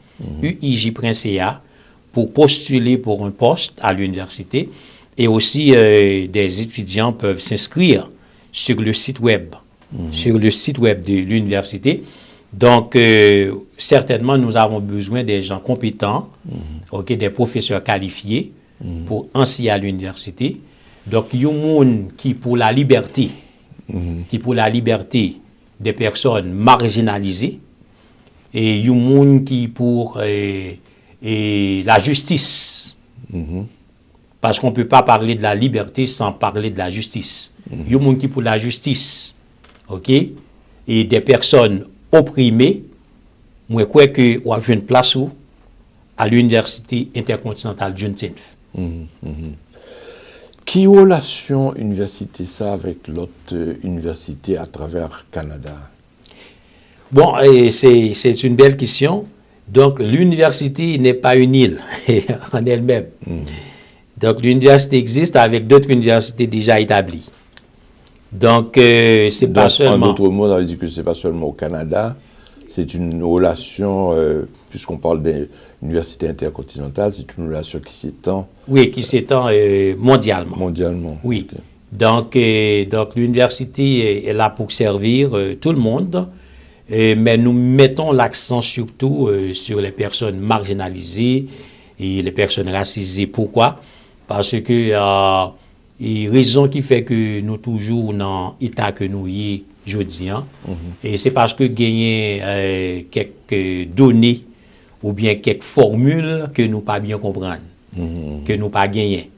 pour postuler pour un poste à l'université. Et aussi, des étudiants peuvent s'inscrire sur le site web, de l'université. Donc, certainement, nous avons besoin des gens compétents, des professeurs qualifiés pour enseigner à l'université. Donc, il y a un monde qui pour la liberté, des personnes marginalisées, et il y a un monde qui pour la justice. Parce qu'on ne peut pas parler de la liberté sans parler de la justice. Il y a un monde qui pour la justice, et des personnes opprimés, moi, je crois que on a une place à l'Université intercontinentale John Tinf. Qui relation université ça avec l'autre université à travers le Canada? Bon, c'est une belle question. Donc, l'université n'est pas une île en elle-même. Donc, l'université existe avec d'autres universités déjà établies. Donc, c'est pas seulement... En d'autres mots, on dit que c'est pas seulement au Canada, c'est une relation, puisqu'on parle d'université intercontinentale, c'est une relation qui s'étend... Oui, qui s'étend mondialement. Mondialement. Oui. Okay. Donc, l'université est là pour servir tout le monde, mais nous mettons l'accent surtout sur les personnes marginalisées et les personnes racisées. Pourquoi? Parce que... Et raison qui fait que nous toujours dans l'état que nous y aujourd'hui. Et c'est parce que gagner quelques données ou bien quelques formules que nous pas bien comprendre, que nous pas gagner.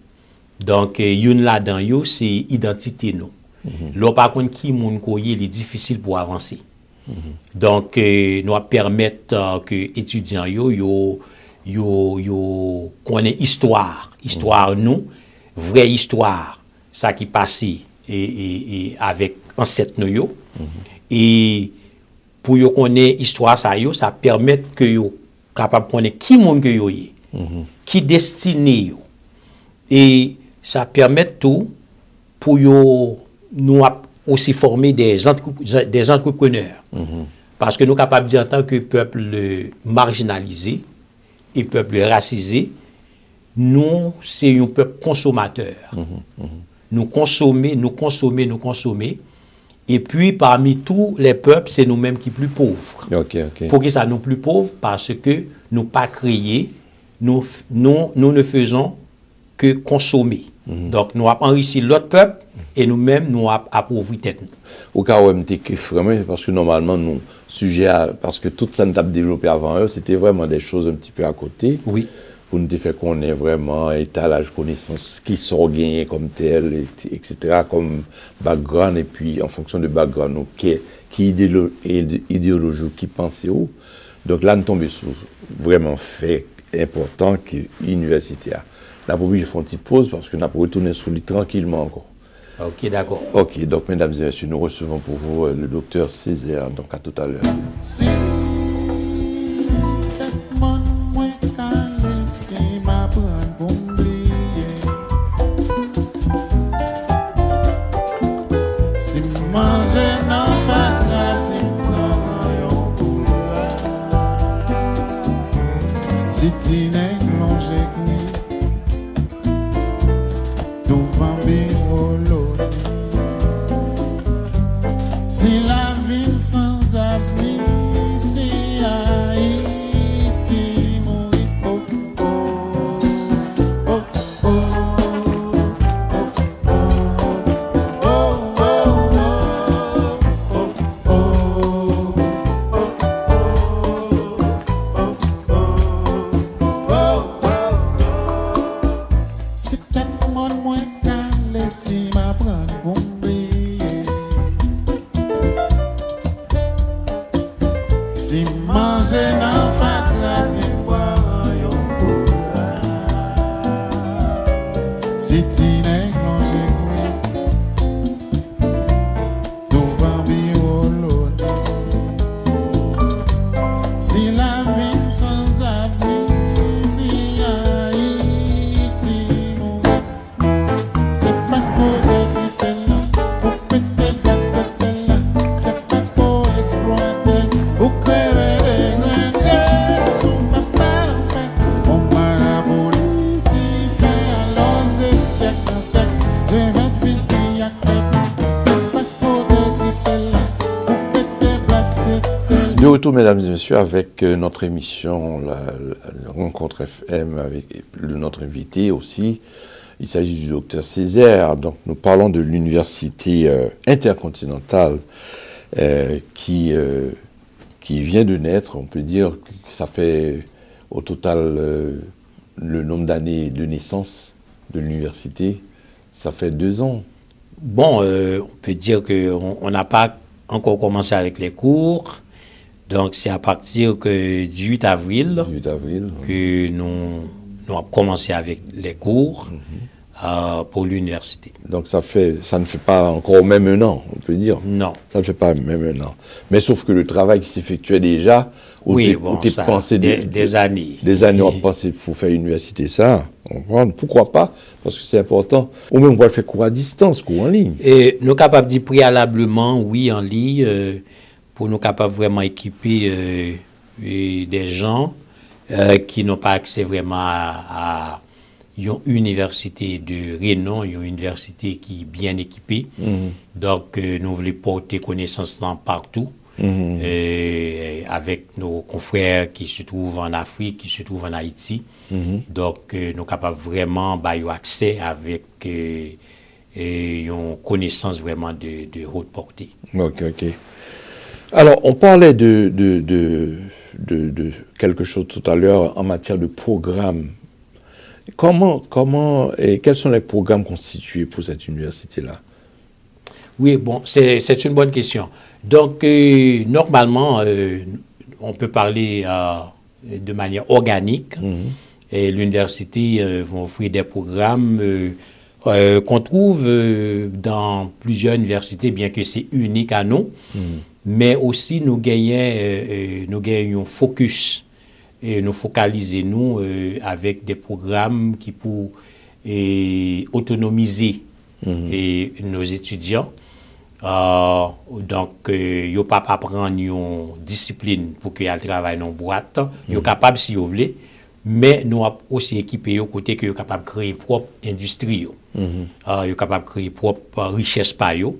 Donc, une là-dedans, c'est identité nous. Là, par contre, qui moun koye, il est difficile pour avancer. Donc, nous permettre que étudiants yo connaissent histoire nous. Vraie histoire, ça qui passait et avec ancêtre nous. Et pour yo connaître histoire ça permet que yo capable connaître qui monde que yo est, qui destiné yo. Et ça permet tout pour yo nous aussi former des entrepreneurs. Parce que nous capables de dire en tant que peuple marginalisé et peuple racisé, nous, c'est un peuple consommateur. Nous consommer. Et puis, parmi tous les peuples, c'est nous-mêmes qui sommes plus pauvres. Pourquoi ça nous plus pauvres? Parce que nous pas créés, nous ne faisons que consommer. Donc, nous avons enrichi l'autre peuple et nous-mêmes, nous avons appauvri tête. Au cas où vraiment, parce que normalement, nous, parce que tout ça nous a développé avant eux, c'était vraiment des choses un petit peu à côté. Oui. Pour nous faire qu'on ait vraiment étalage connaissance qui sont gagnés comme tel, etc., comme background, et puis en fonction de background, qui qui idéologie, qui pense où. Donc là, nous tombons sur vraiment fait important que l'université a. Là, pour je fais une petite pause parce que nous avons retourné sur lui tranquillement encore. Ok, d'accord. Ok, donc mesdames et messieurs, nous recevons pour vous le docteur Césaire, donc à tout à l'heure. Si ket mon mwen ka lesi ma pran pou m'bliye. Si manje nan fatra, si pran yon boulga. Si ti nek longe kwi, devant birolo. Si la ville sans avenir, si Haïti mourit, oh oh, oh oh, oh oh, oh oh, si ket moun mwen ka lesi ma pran pou m'bliye. Si manje nan fatra, si boire yon boulga. Si ti nek longe kwi, devant birolone. Si la vie sans avenir, si Haïti mourit, c'est parce qu'on est là, pour péter la tête là, c'est parce qu'on exploite pour créer des grands sous papa l'enfer. On m'a la police, il fait à l'os des siècles en siècle. J'ai 20 filles qui acceptent, c'est parce qu'on est là, pour péter la tête. De retour, mesdames et messieurs, avec notre émission, la rencontre FM, avec notre invité aussi. Il s'agit du docteur Césaire. Donc, nous parlons de l'université intercontinentale qui vient de naître. On peut dire que ça fait au total le nombre d'années de naissance de l'université. Ça fait 2 ans. Bon, on peut dire qu'on n'a pas encore commencé avec les cours. Donc, c'est à partir du 8 avril 8 avril. que nous avons commencé avec les cours pour l'université. Donc, ça ne fait pas encore même 1 an, on peut dire. Non. Ça ne fait pas même 1 an. Mais sauf que le travail qui s'effectuait déjà, Oui, bon, ça, pensé des années. Des années, on pensait qu'il faut faire l'université, ça. On comprend. Pourquoi pas? Parce que c'est important. Ou même, on va le faire cours à distance, cours en ligne. Et nous sommes capables de dire préalablement, oui, en ligne, pour nous capables vraiment équiper des gens qui n'ont pas accès vraiment à une université de renom, une université qui est bien équipée. Donc, nous voulons porter connaissance dans partout. Avec nos confrères qui se trouvent en Afrique, qui se trouvent en Haïti. Donc, nous sommes capables vraiment d'avoir accès avec une connaissance vraiment de haute portée. Ok. Alors, on parlait de quelque chose tout à l'heure en matière de programme. Comment et quels sont les programmes constitués pour cette université-là? Oui, bon, c'est une bonne question. Donc, normalement, on peut parler de manière organique. Et l'université va offrir des programmes qu'on trouve dans plusieurs universités, bien que c'est unique à nous. Mais aussi, nous gagnons un focus. Et nous focalisons avec des programmes qui pour autonomiser nos étudiants. Donc, ils ne peuvent pas apprendre une discipline pour qu'ils travaillent dans une boîte. Ils sont capables, si vous voulez, mais nous avons aussi équipé au côté qu'ils sont capables de créer propre industrie. Ils sont capables de créer propre richesse par eux.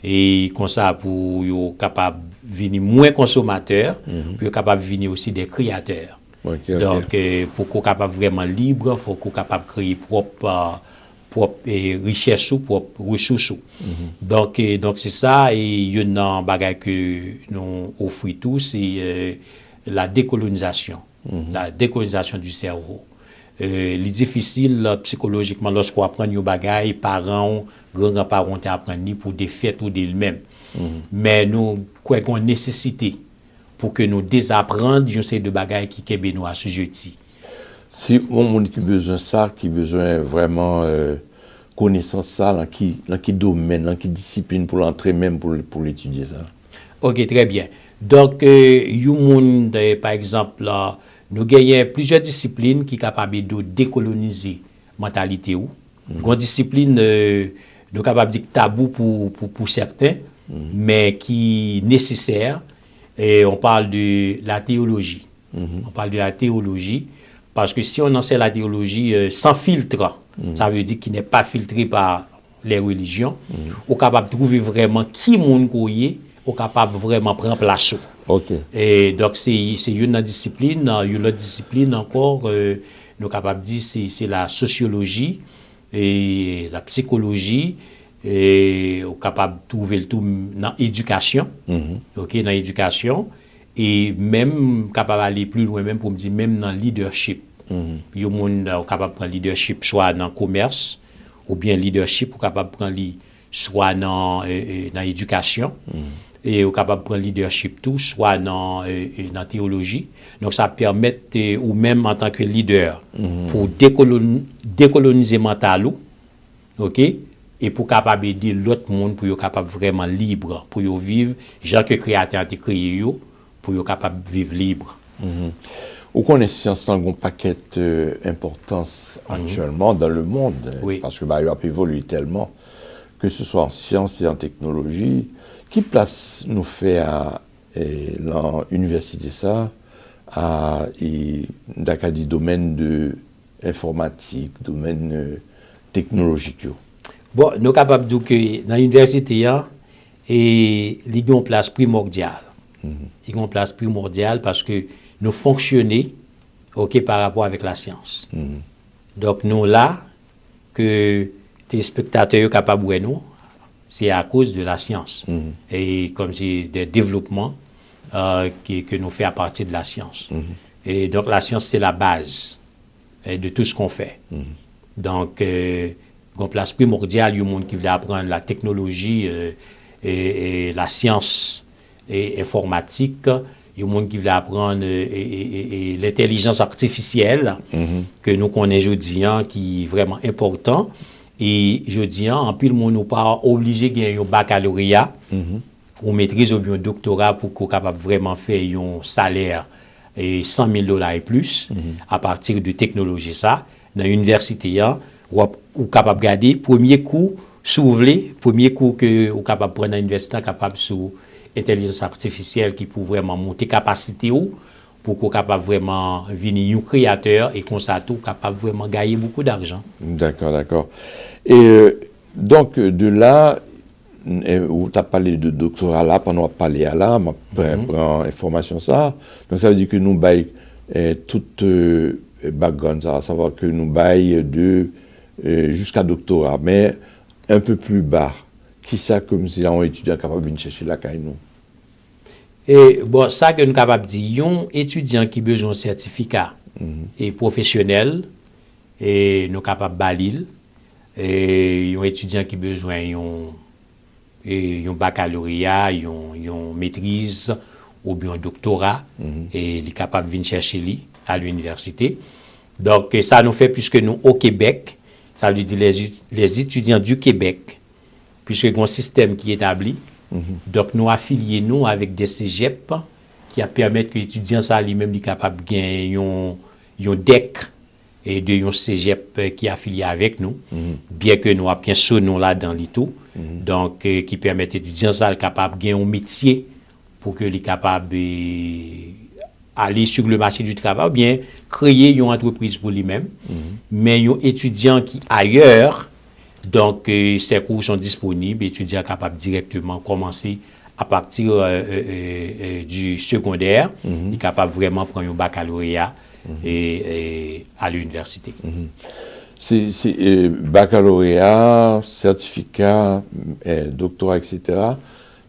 Et comme ça, pour être capables de venir moins consommateurs, puis être capables de venir aussi des créateurs. Okay. Donc, pour qu'on soit capable vraiment libre, il faut qu'on soit capable de créer propre richesse ou propre ressources. Donc, c'est ça. Et il y a un bagage que nous offrons tous, c'est la décolonisation. La décolonisation du cerveau. C'est difficile psychologiquement lorsqu'on apprend nos bagages, parents, grands-parents apprennent pour des faits ou d'eux-mêmes. Mais nous croyons qu'on a une nécessité pour que nous désapprendre une série de bagages qui sont nous assujettis. Si on qui besoin ça, qui besoin vraiment connaissance ça, dans qui domaine, dans qui discipline pour l'entrer même pour l'étudier ça. Ok, très bien. Donc, par exemple, là, nous gagnons plusieurs disciplines qui sont capables de décoloniser la mentalité. Une discipline, nous sommes capables de dire tabou pour certains, mais qui est nécessaire. Et on parle de la théologie. On parle de la théologie, parce que si on enseigne la théologie sans filtre, ça veut dire qu'il n'est pas filtré par les religions, on est capable de trouver vraiment qui monde est, on est capable vraiment prendre place. Ok. Et donc, c'est une discipline. Une autre discipline encore, nous sommes capables de dire c'est la sociologie et la psychologie. Et on est capable de trouver le tout dans l'éducation. Ok, dans l'éducation. Et même capable d'aller plus loin, même pour me dire, même dans le leadership. Il y a des gens capable de prendre leadership soit dans le commerce, ou bien leadership capable de prendre soit dans l'éducation. Et on capable de prendre leadership tout, soit dans la théologie. Donc ça permet, ou même en tant que leader, pour décoloniser mental, ok, et pour capable aider l'autre monde pour être capable vraiment libre, pour vivre, genre que le créateur a créé, pour être capable de vivre libre. Ou qu'on est science dans un paquet d'importance actuellement dans le monde, parce que il a évolué tellement, que ce soit en sciences et en technologie. Qui place nous fait à l'université ça, dans le domaine de l'informatique, domaine technologique? Bon, nous sommes capables de dire que dans l'université, il y a une place primordiale. Il y a une place primordiale parce que nous fonctionnons par rapport avec la science. Donc, nous là, que les spectateurs sont capables de nous, c'est à cause de la science. Et comme c'est des développements que nous faisons à partir de la science. Et donc, la science, c'est la base de tout ce qu'on fait. Donc, une place primordiale, il y a des gens qui veulent apprendre la technologie et la science et informatique. Il y a des gens qui veulent apprendre l'intelligence artificielle que nous connaissons aujourd'hui, qui est vraiment important. Et je dis, en plus, le monde n'est pas obligé de gagner un baccalauréat ou maîtrise ou bien un doctorat pour qu'on soit capable vraiment faire un salaire et $100,000 et plus à partir de technologie. Ça, dans l'université, ou capable de garder premier cours s'ouvrir, premier cours que ou capable de prendre dans l'université, capable sur intelligence artificielle qui peut vraiment monter capacité pour qu'on capable vraiment venir un créateur et qu'on tout capable vraiment gagner beaucoup d'argent. D'accord. Et donc de là où tu as parlé de doctorat là, pendant qu'on a parlé à là, prends information ça. Donc ça veut dire que nous bail toute background ça, à savoir que nous bail de jusqu'à doctorat, mais un peu plus bas. Qui ça comme si un étudiant capable de chercher la caille nous? Et bon, ça que nous sommes capables de dire, un étudiant qui a besoin d'un certificat et professionnel, et nous sommes capables de balayer, et un étudiant qui a besoin d'un baccalauréat, une maîtrise ou bien un doctorat, et il est capable de venir chercher lui à l'université. Donc, ça nous fait, puisque nous, au Québec, ça veut dire les étudiants du Québec, puisque il y a un système qui est établi. Donc, nous affilions avec des cégeps qui permettent que l'étudiant ça lui-même est capable de gagner un DEC et de un cégep qui est affilié avec nous, bien que nous avons ce nom là dans les tout. Donc, qui permet à l'étudiant ça capable de gagner un métier pour qu'il soit capable d'aller sur le marché du travail, ou bien créer une entreprise pour lui-même. Mais un étudiant qui ailleurs, donc, ces cours sont disponibles, l'étudiant est capable directement commencer à partir du secondaire, il est capable vraiment de prendre un baccalauréat et à l'université. C'est baccalauréat, certificat, doctorat, etc.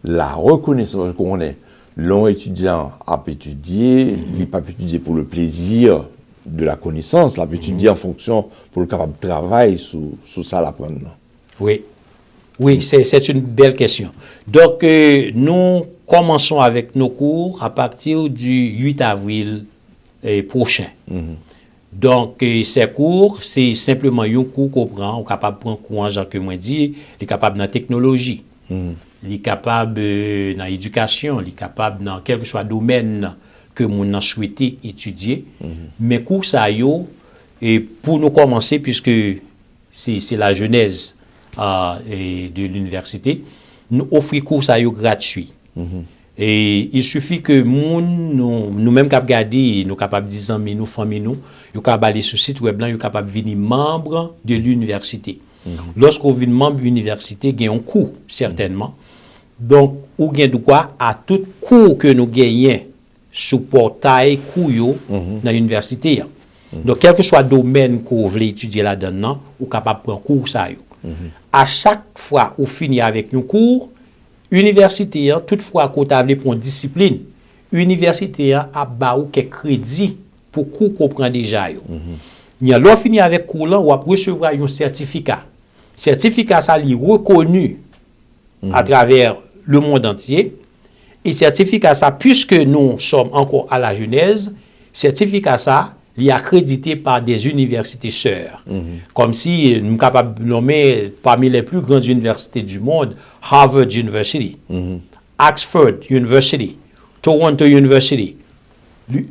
La reconnaissance qu'on est, l'on étudiant a étudié, il n'a pas étudié pour le plaisir de la connaissance, il a étudié en fonction pour le capable de travail sous ça l'apprendre. Oui. Oui, c'est une belle question. Donc, nous commençons avec nos cours à partir du 8 avril prochain. Donc, ces cours, c'est simplement un cours qu'on prend, on est capable de prendre cours, genre que moi dit, il est capable dans la technologie, il est capable dans l'éducation, il est capable dans quel que soit le domaine que nous souhaité étudier. Mais cours ça et pour nous commencer, puisque c'est la genèse de l'université, nous offrons cours ça gratuit. Et il suffit que nous-mêmes qui regardons, nous capables de 10 ans, nous familles nous, nous capables aller sur le site web là, nous capables de devenir membre de l'université. Lorsqu'on devient membre de l'université, il y a un coût certainement. Donc, ou gain de quoi à tout cours que nous gagnons sous portail cours dans l'université. Donc, quel que soit le domaine que vous voulez étudier là-dedans, vous êtes capable de prendre cours ça. À chaque fois où finit avec un cours, université, toutefois, quand vous avez pour une discipline, université a quelques crédits pour cours qu'on prend déjà. Lorsqu'on finit avec cours là, on va recevoir un certificat. Certificat, ça est reconnu à travers le monde entier. Et certificat, ça, puisque nous sommes encore à la genèse, certificat, ça, il est accrédité par des universités sœurs. Comme si nous sommes capables de nommer parmi les plus grandes universités du monde, Harvard University, Oxford University, Toronto University,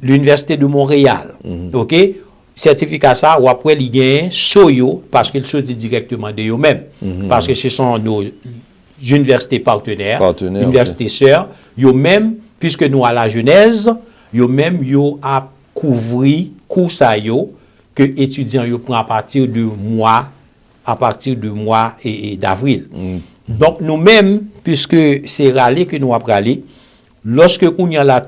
l'Université de Montréal. OK? Certificat ça, ou après, il y a un SOYO, parce qu'ils sont directement de eux-mêmes. Parce que ce sont nos universités partenaires universités sœurs, eux-mêmes, puisque nous à la genèse, eux-mêmes, ils a couvert cours ça que étudiants yo prend à partir du mois d'avril. Donc nous-mêmes, puisque c'est râler que nous avons râlé, lorsque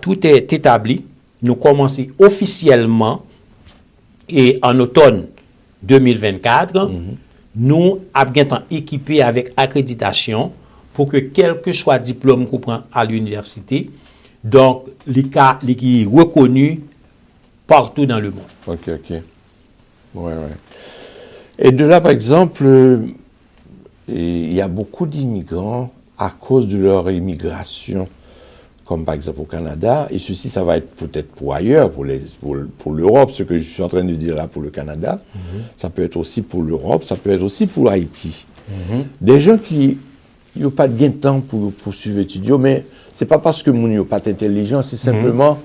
tout est établi, nous commençons officiellement et en automne 2024, nous avons équipé avec accréditation pour que quel que soit le diplôme qu'on prend à l'université, donc il est reconnu partout dans le monde. Ok. Ouais. Et de là, par exemple, il y a beaucoup d'immigrants à cause de leur immigration, comme par exemple au Canada, et ceci, ça va être peut-être pour ailleurs, pour l'Europe, ce que je suis en train de dire là pour le Canada, ça peut être aussi pour l'Europe, ça peut être aussi pour Haïti. Des gens qui n'ont pas de gain de temps pour poursuivre l'étudiant, mais ce n'est pas parce que nous n'avons pas d'intelligence, c'est simplement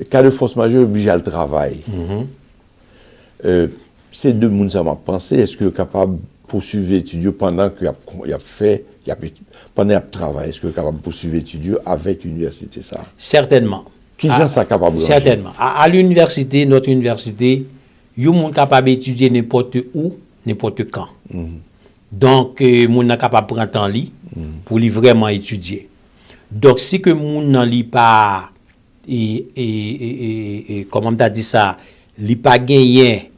cas de force majeure obligé à le travail. C'est de moun ça m'a pensé, est-ce que capable de poursuivre l'étudiant pendant qu'il a travaillé, est-ce que capable de poursuivre l'étudiant avec l'université ça? Certainement. Qui gens ça capable de certainement. À l'université, notre université, yo moun capable d'étudier n'importe où, n'importe quand. Donc moun n'a capable de prendre temps li pour lui vraiment étudier. Donc si que moun nan li pas et comment t'as dit ça, li pas gagné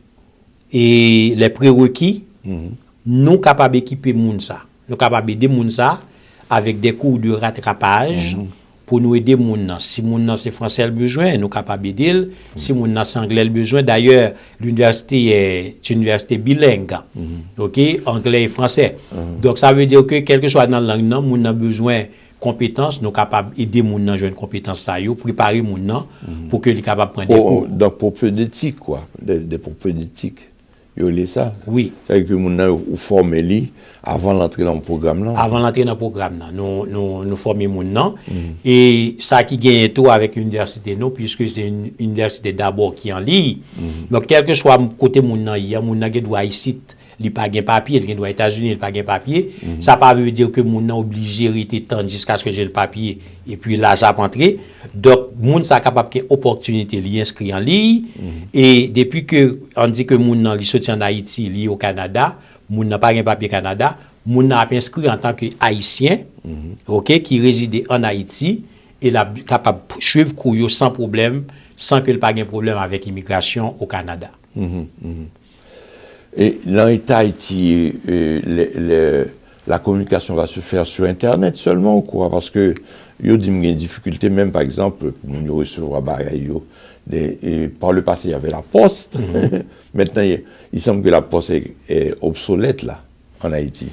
et les prérequis, nous capables d'équiper moun ça. Nous capables d'aider moun ça avec des cours de rattrapage pour nous aider moun nan. Si moun nan c'est français le besoin, nous capables d'aider. Si moun nan c'est anglais le besoin, d'ailleurs, l'université est une université bilingue. OK, anglais et français. Donc ça veut dire que quel que soit dans la langue nan, moun nan besoin compétences, nous capables d'aider moun nan joindre compétences ça yo, préparer moun nan pour que les capable prendre des cours. Donc pour peu d'éthique quoi, des pour peu d'éthique. Yo les ça. Oui. C'est que moun nan ou former li avant l'entrée dans le programme là. Avant l'entrée dans le programme là, nous former moun nan et ça qui gagne tout avec l'université nous puisque c'est une université d'abord qui en ligne. Donc quel que soit côté moun nan, il y a moun nan qui doit ici il pas gain papier, il doit aux États-Unis, il pas gain papier, ça pas veut dire que moun nan obligé rester temps jusqu'à ce que j'ai le papier et puis là j'ai rentré. Donc moun ça capable qu'il opportunité li inscrit en ligne et depuis que on dit que moun nan li sorti en Haïti, li au Canada, moun nan pas gain papier Canada, moun nan a inscrit en tant que haïtien, OK, qui réside en Haïti et là capable suivre cours sans problème, sans que il pas gain problème avec immigration au Canada. Et dans l'État Haïti, la communication va se faire sur Internet seulement ou quoi? Parce que yo dit qu'il y a des difficultés, même par exemple, pour nous recevoir par le passé, il y avait la poste. Maintenant, il semble que la poste est obsolète là, en Haïti.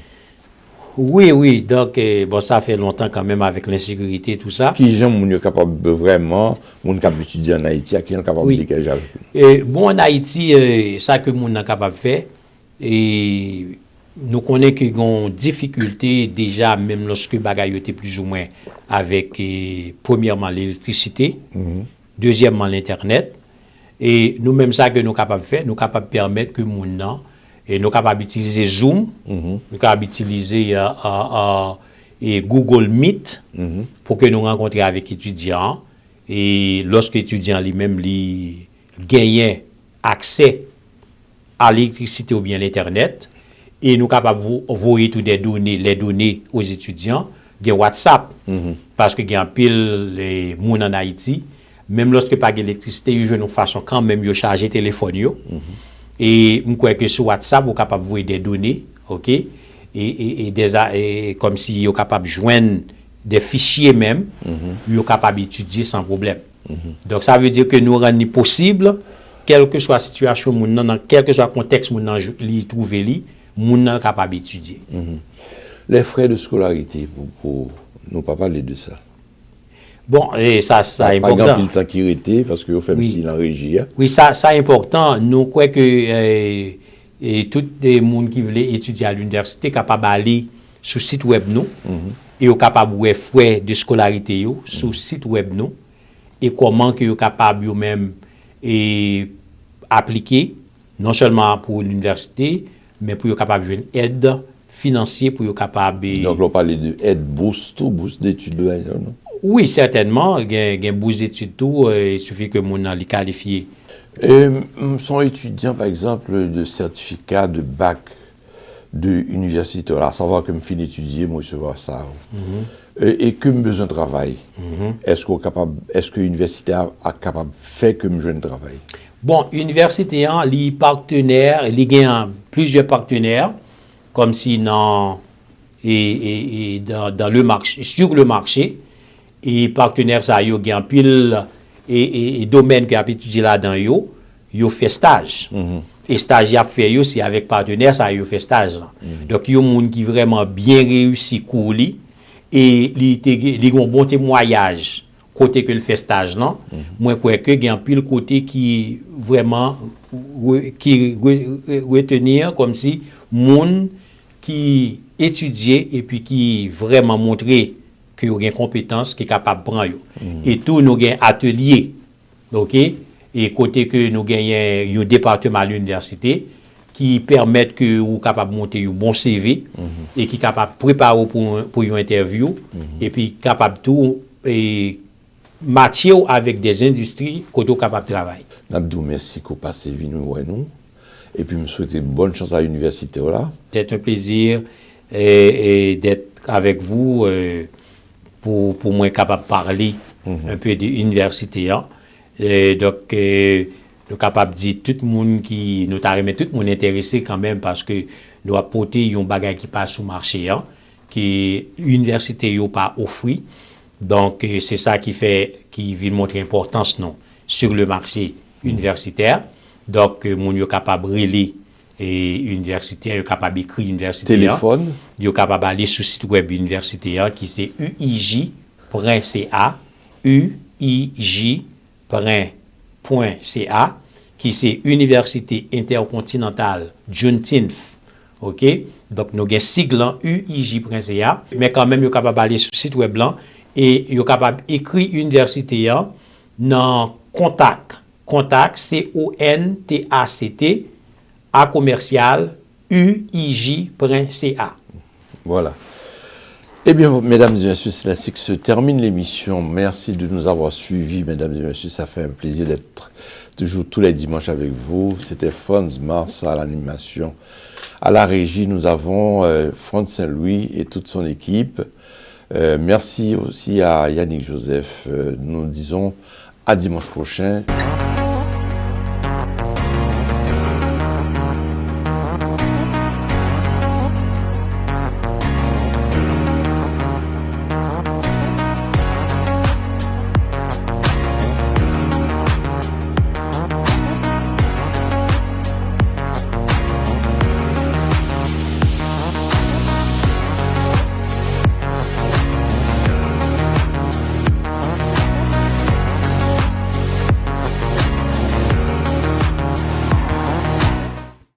Oui. Donc, bon, ça fait longtemps quand même avec l'insécurité, tout ça. Qui gens moun yo capable vraiment, moun capable étudier en Haïti, qui sont capable Oui. de dégager avec eux. Et bon, en Haïti, ça que moun est capable de faire, et nous connaissons qu'il y a une difficulté déjà, même lorsque bagay était plus ou moins avec, premièrement, l'électricité, deuxièmement, l'Internet, et nous-mêmes, ça que nous sommes capables de faire, nous sommes capables de permettre que moun nan, et nous sommes capables d'utiliser Zoom, nous sommes capables d'utiliser et Google Meet pour que nous rencontrions avec étudiants. Et lorsque l'étudiant lui-même gagne accès à l'électricité ou bien l'Internet, et nous sommes capables d'envoyer toutes les données aux étudiants, il y a WhatsApp, parce qu'il y a un pile les gens en Haïti, même lorsque pas d'électricité, ils jouent de façon quand même de charger le téléphone. Et je crois que sur WhatsApp, vous êtes capable de voir des données, ok? Et comme si vous êtes capable de joindre des fichiers même, vous êtes capable d'étudier sans problème. Donc ça veut dire que nous rendons possible, quelle que soit la situation, dans quel que soit le contexte, nous sommes capables d'étudier. Les frais de scolarité, pour nous pas parler de ça. Bon, et ça est important. Par exemple, le temps qui était, parce que vous faites ici dans la régie. Oui, ça est important. Nous croyons que tous les gens qui veulent étudier à l'université sont capables d'aller sur le site web nous et sont capables de voir frais de scolarité sur le site web nous et comment ils sont capables eux-mêmes appliquer, non seulement pour l'université, mais pour être capable de jouer une aide financière, pour être capable de... Donc, on parle de aide bourse d'études là, non? Oui, certainement. Il y a une bourse d'études tout, il suffit que mon les qualifié. Sont étudiants, par exemple, de certificat de bac de université, là, savoir que je finis d'étudier, moi, je vois ça. Et que je besoin de travail. Est-ce que l'université est capable de faire que je besoin de travail? Bon, l'université, les partenaires, il y a plusieurs partenaires, comme si dans le marché, sur le marché, et partenaires, ça y a un pile et domaine qui a étudié là-dedans, yo fait stage. Et stage y a fait, c'est avec partenaires, ça y a fait stage. Donc, il y a des gens qui vraiment bien réussi cours et ils ont un bon témoignage côté que le fait stage, non? Moi, je crois que il y a un pile côté qui vraiment qui retenir comme si monde qui étudiait et puis qui vraiment montrait que vous avez une compétence qui est capable de prendre. Et tout, nous avons un atelier. OK? Et côté que nous avons un département à l'université qui permet que vous soyez capable de monter un bon CV et qui est capable de préparer pour une interview et puis capable de tout matcher avec des industries que vous êtes capable de travailler. Nabdou, merci qu'on passe nous. Et puis, je me souhaite bonne chance à l'université. C'est un plaisir d'être avec vous. Pour moi capable de parler un peu de l'université. Donc, nous capable de dire tout le monde qui nous remet tout le monde intéressé quand même parce que nous apporter un bagage qui passe sur le marché, que l'université n'a pas offert. Donc, c'est ça qui veut montrer l'importance sur le marché universitaire. Donc, nous sommes capables de relayer universitaire, ils sont capables d'écrire universitaire. Téléphone. Ils sont capables d'aller sur le site web universitaire qui c'est uij.ca, uij.ca, qui c'est Université Intercontinentale Juneteenth. OK? Donc, nous avons un sigle uij.ca, mais quand même, ils sont capables d'aller sur le site web là et ils sont capables d'écrire universitaire dans contact. Contact, C-O-N-T-A-C-T, à commercial uij.ca. Voilà. Eh bien, mesdames et messieurs, c'est ainsi que se termine l'émission. Merci de nous avoir suivis, mesdames et messieurs. Ça fait un plaisir d'être toujours tous les dimanches avec vous. C'était Franz Mars à l'animation. À la régie, nous avons Franz Saint-Louis et toute son équipe. Merci aussi à Yannick Joseph. Nous disons à dimanche prochain.